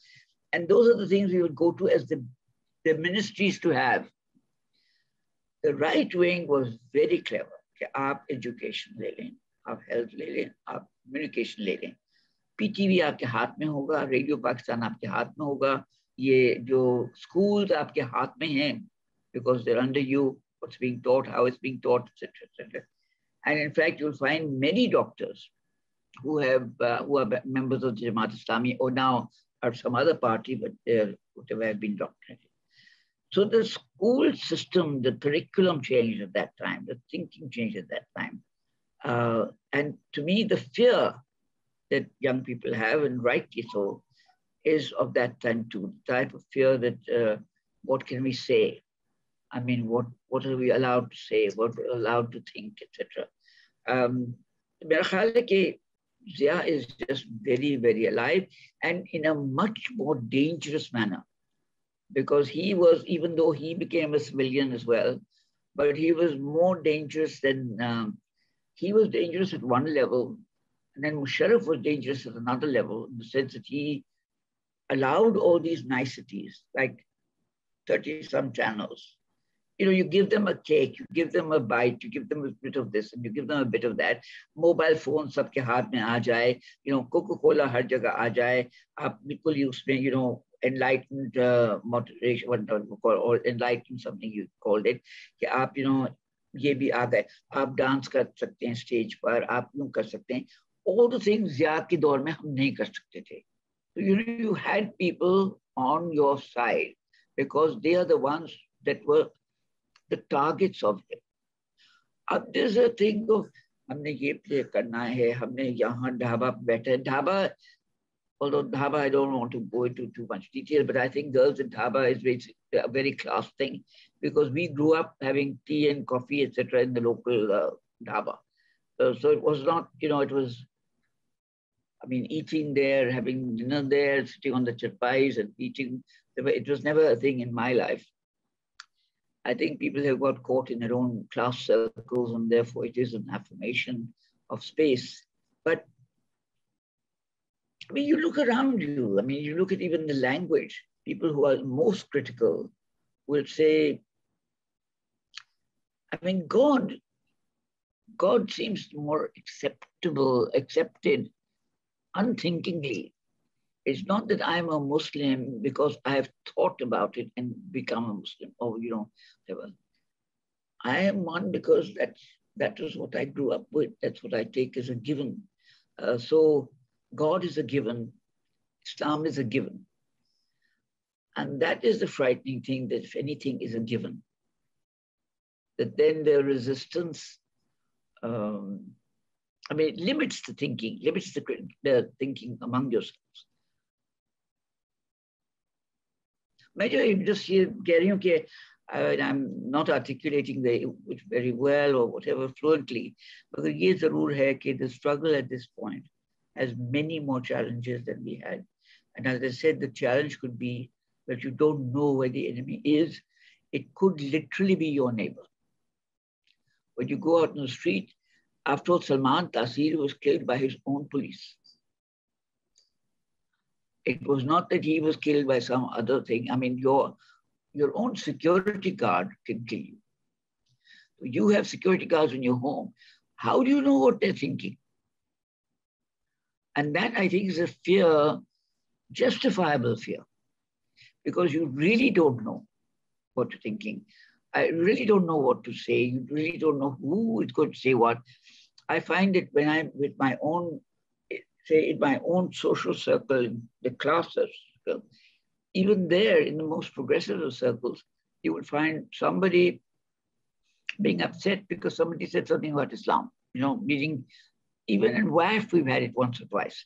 And those are the things we would go to as the ministries to have. The right wing was very clever कि आप education ले लें, आप health ले लें, आप communication ले लें. PTV आपके हाथ में होगा, रेडियो पाकिस्तान आपके हाथ में होगा, ये जो schools आपके हाथ में हैं, because they're under you, what's being taught, how it's being taught, etc., etc. And in fact, you'll find many doctors who are members of the Jamaat Islami, or now are some other party, but whatever have been doctorated. So the school system, the curriculum changed at that time, the thinking changed at that time. And to me, the fear that young people have, and rightly so, is of that time too, the type of fear that what can we say? I mean, what are we allowed to say? What we're allowed to think, etc. मेरा ख्याल है कि Zia is just very, very alive, and in a much more dangerous manner, because he was, even though he became a civilian as well, but he was more dangerous than, he was dangerous at one level, and then Musharraf was dangerous at another level, in the sense that he allowed all these niceties, like 30-some channels, you give them a cake, you give them a bite, you give them a bit of this and you give them a bit of that. Mobile phone सबके हाथ में आ जाए, Coca-Cola हर जगह आ जाए, आप बिल्कुल ही उसमें enlightened moderation, or enlightened something you called it, कि आप ये भी आ गए, आप डांस कर सकते हैं स्टेज पर, आप यूं कर सकते हैं. All the things याद के दौर में हम नहीं कर सकते थे. So you had people on your side because they are the ones that were the targets of it. There's a thing of हमने ये play करना है, हमने यहाँ ढाबा बैठे, dhaba, although dhaba I don't want to go into too much detail, but I think girls in dhaba is a very class thing because we grew up having tea and coffee etc. in the local dhaba. So it was not, it was, eating there, having dinner there, sitting on the charpais and eating. It was never a thing in my life. I think people have got caught in their own class circles and therefore it is an affirmation of space. But you look around you, you look at even the language, people who are most critical will say, God seems more accepted unthinkingly. It's not that I'm a Muslim because I have thought about it and become a Muslim or, whatever. I am one because that was what I grew up with. That's what I take as a given. So God is a given. Islam is a given. And that is the frightening thing, that if anything is a given, that then the resistance, it limits the thinking, limits the thinking among yourselves. मैं just here कह रही हूँ कि I'm not articulating it very well or whatever fluently, but ये ज़रूर है कि the struggle at this point has many more challenges than we had. And as I said, the challenge could be that you don't know where the enemy is. It could literally be your neighbor. When you go out in the street, after all, Salman Taseer was killed by his own police. It was not that he was killed by some other thing. Your own security guard can kill you. You have security guards in your home. How do you know what they're thinking? And that, I think, is a fear, justifiable fear, because you really don't know what you're thinking. I really don't know what to say. You really don't know who is going to say what. I find it when I'm with my own, say in my own social circle, the class circle, even there in the most progressive of circles, you would find somebody being upset because somebody said something about Islam, meaning even in WAF, we've had it once or twice,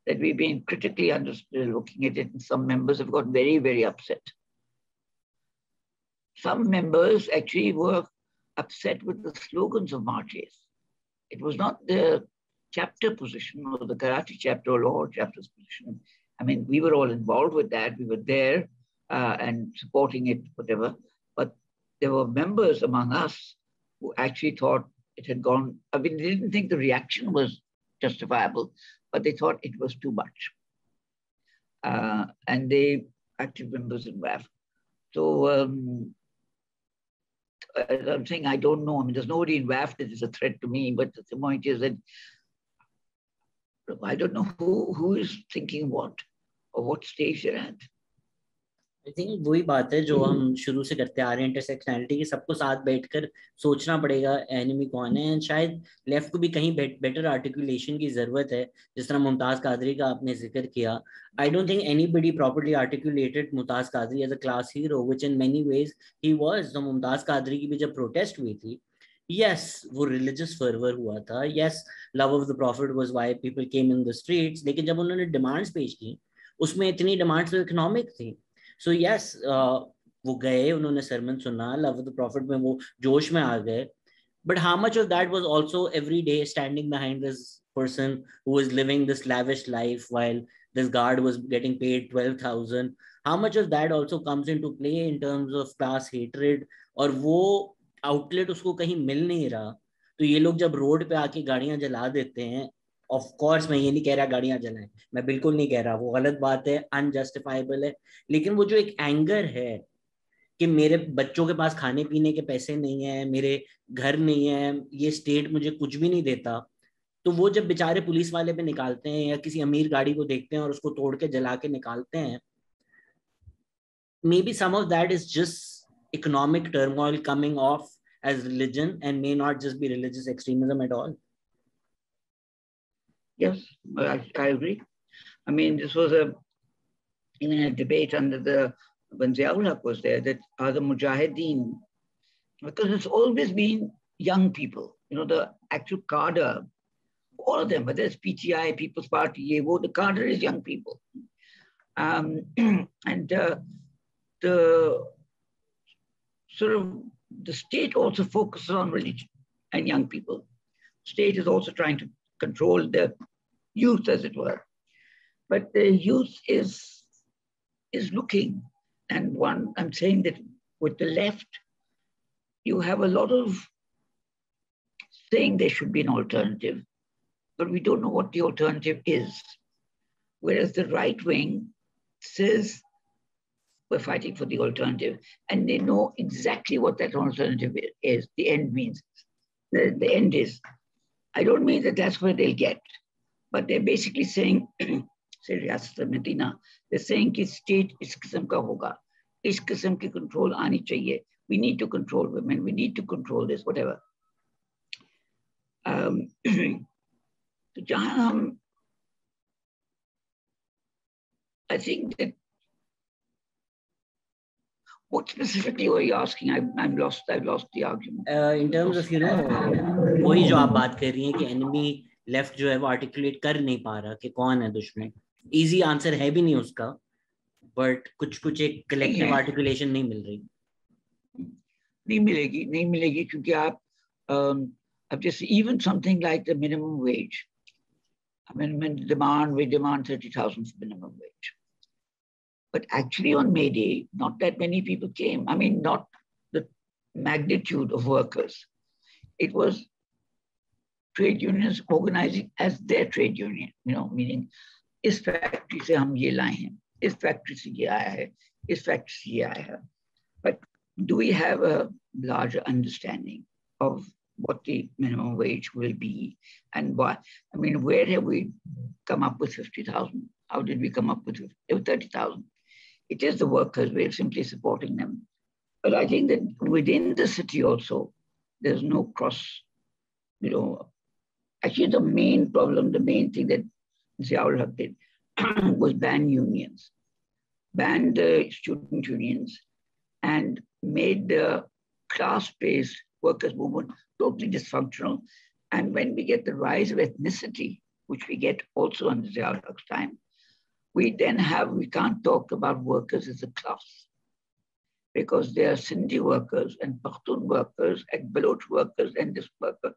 that we've been critically looking at it, and some members have got very, very upset. Some members actually were upset with the slogans of marches. It was not the chapter position or the Karachi chapter or Lahore chapter's position. We were all involved with that. We were there and supporting it, whatever. But there were members among us who actually thought it had gone, they didn't think the reaction was justifiable, but they thought it was too much. And they active members in WAF. So I'm saying I don't know. There's nobody in WAF that is a threat to me, but the point is that I don't know who is thinking what or what stage they're at. I think वही बात है जो हम शुरू से करते आ रहे हैं, इंटरसेक्शनैलिटी की, सबको साथ बैठकर सोचना पड़ेगा एनिमी कौन है, एंड शायद लेफ्ट को भी कहीं बेटर आर्टिकुलेशन की जरूरत है, जिस तरह मुमताज कादरी का आपने जिक्र किया. I don't think anybody properly articulated Mumtaz Qadri as a class hero, which in many ways he was. तो मुमताज कादरी की भी जब प्रोटेस्ट हुई थी, yes, वो रिलीजियस फर्वर हुआ था, yes, love of the profit was why people came in the streets, लेकिन जब उन्होंने डिमांड्स पेश की, उसमें इतनी डिमांड्स तो इकोनॉमिक थी. सो यस, वो गए, उन्होंने सरमन सुना, लव द प्रॉफिट में वो जोश में आ गए, but how much of that was also every day standing behind this person who was living this lavish life while this guard was getting paid 12,000? How much of that also comes into play in terms of class hatred? और वो outlet उसको कहीं मिल नहीं रहा, तो ये लोग जब रोड पे आके गाड़ियां जला देते हैं, ऑफ कोर्स मैं ये नहीं कह रहा गाड़ियां जलाएं, मैं बिल्कुल नहीं कह रहा, वो गलत बात है, अनजस्टिफाइबल है, लेकिन वो जो एक एंगर है कि मेरे बच्चों के पास खाने पीने के पैसे नहीं है, मेरे घर नहीं है, ये स्टेट मुझे कुछ भी नहीं देता, तो वो जब बेचारे पुलिस वाले पे निकालते हैं या किसी अमीर गाड़ी को देखते हैं और उसको तोड़ के जला के निकालते हैं, maybe some of that is just economic turmoil coming off as religion and may not just be religious extremism at all. Yes, I agree. I mean, this was even a debate when Ziaul was there, that are the Mujahideen, because it's always been young people, the actual cadre, all of them, whether it's PTI, People's Party, the cadre is young people. And the sort of the state also focuses on religion and young people. State is also trying to control the youth, as it were. But the youth is looking, and I'm saying that with the left, you have a lot of saying there should be an alternative, but we don't know what the alternative is. Whereas the right wing says we're fighting for the alternative, and they know exactly what that alternative is. The end means, the end is. I don't mean that that's where they'll get, but they're basically saying, say Riyasat Medina, they're saying कि state इस किस्म का होगा, इस किस्म की control आनी चाहिए. We need to control women. We need to control this, whatever. तो जहाँ हम, I think that. What specifically were you asking? I've lost the argument. In terms of, वही जो आप बात कर रही हैं कि enemy left जो है वो articulate कर नहीं पा रहा कि कौन है दुश्मन. Easy answer है भी नहीं उसका, but कुछ एक collective articulation नहीं मिल रही. नहीं मिलेगी क्योंकि आप अब जैसे even something like the minimum wage. I mean, we demand 30,000 for minimum wage. But actually on May Day, not that many people came. I mean, not the magnitude of workers. It was trade unions organizing as their trade union, meaning इस factory से हम ये लाए हैं, इस factory से ये आया है, इस factory से ये आया है. But do we have a larger understanding of what the minimum wage will be and why? I mean, where have we come up with 50,000? How did we come up with 30,000? It is the workers' way of simply supporting them. But I think that within the city also, there's no cross, Actually, the main problem, the main thing that Ziaul Haq did was ban unions, ban the student unions, and made the class-based workers' movement totally dysfunctional. And when we get the rise of ethnicity, which we get also under Ziaul Haq's time, we can't talk about workers as a class, because there are Sindhi workers and Pakhtun workers and Baloch workers and this worker,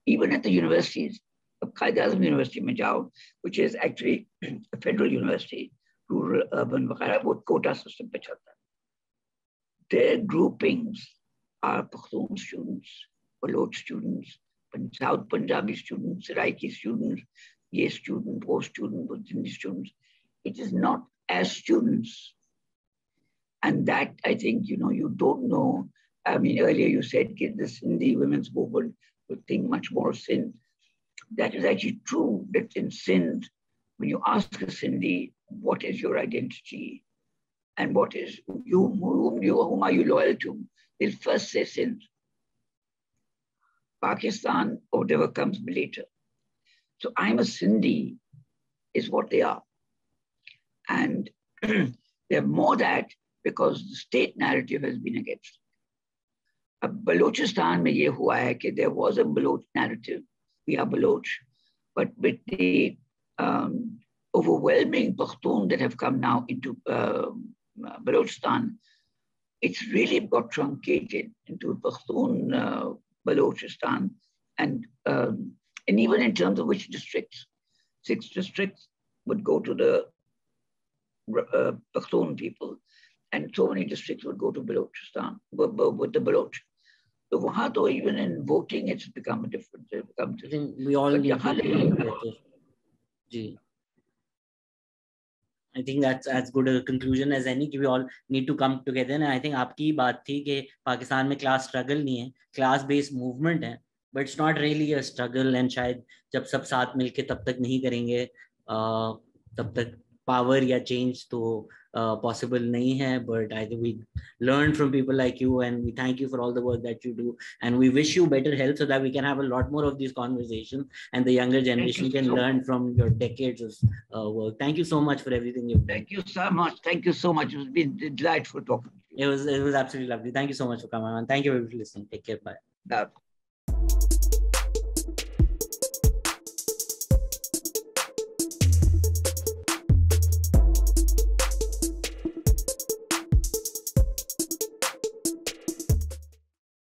even at the universities. Qaid-e-Azam University mein jao, which is actually a federal university, rural, urban, wo quota system pe chalta. Their groupings are Pakhtun students, Baloch students, South Punjabi students, Saraiki students, ye student, wo Sindhi students. It is not as students. And that, I think, you don't know. I mean, earlier you said the Sindhi women's movement would think much more of Sindh. That is actually true, that in Sindh, when you ask a Sindhi, what is your identity and what is whom are you loyal to, they'll first say Sindh. Pakistan or whatever comes later. So I'm a Sindhi is what they are. And they're more that because the state narrative has been against it. Balochistan mein ye hua hai ki there was a Baloch narrative. We are Baloch. But with the overwhelming Pakhtun that have come now into Balochistan, it's really got truncated into Pakhtun Balochistan. And even in terms of which districts, 6 districts would go to the Pakhtun people, and so many districts would go to Balochistan with the Baloch. So wahan to even in voting, it's become a difference. I think we all need to be better. I think that's as good a conclusion as any कि we all need to come together. And I think आपकी बात थी कि पाकिस्तान में class struggle नहीं है, class based movement है, but it's not really a struggle. And शायद जब सब साथ मिलके तब तक नहीं करेंगे तब तक power या change तो possible nahi hai. But I think we learn from people like you, and we thank you for all the work that you do, and we wish you better health so that we can have a lot more of these conversations and the younger generation can learn from your decades of work. Thank you so much for everything you've done. Thank you so much. Thank you so much. It's been delightful talking. It was absolutely lovely. Thank you so much for coming on. Thank you for listening. Take care. Bye. Bye.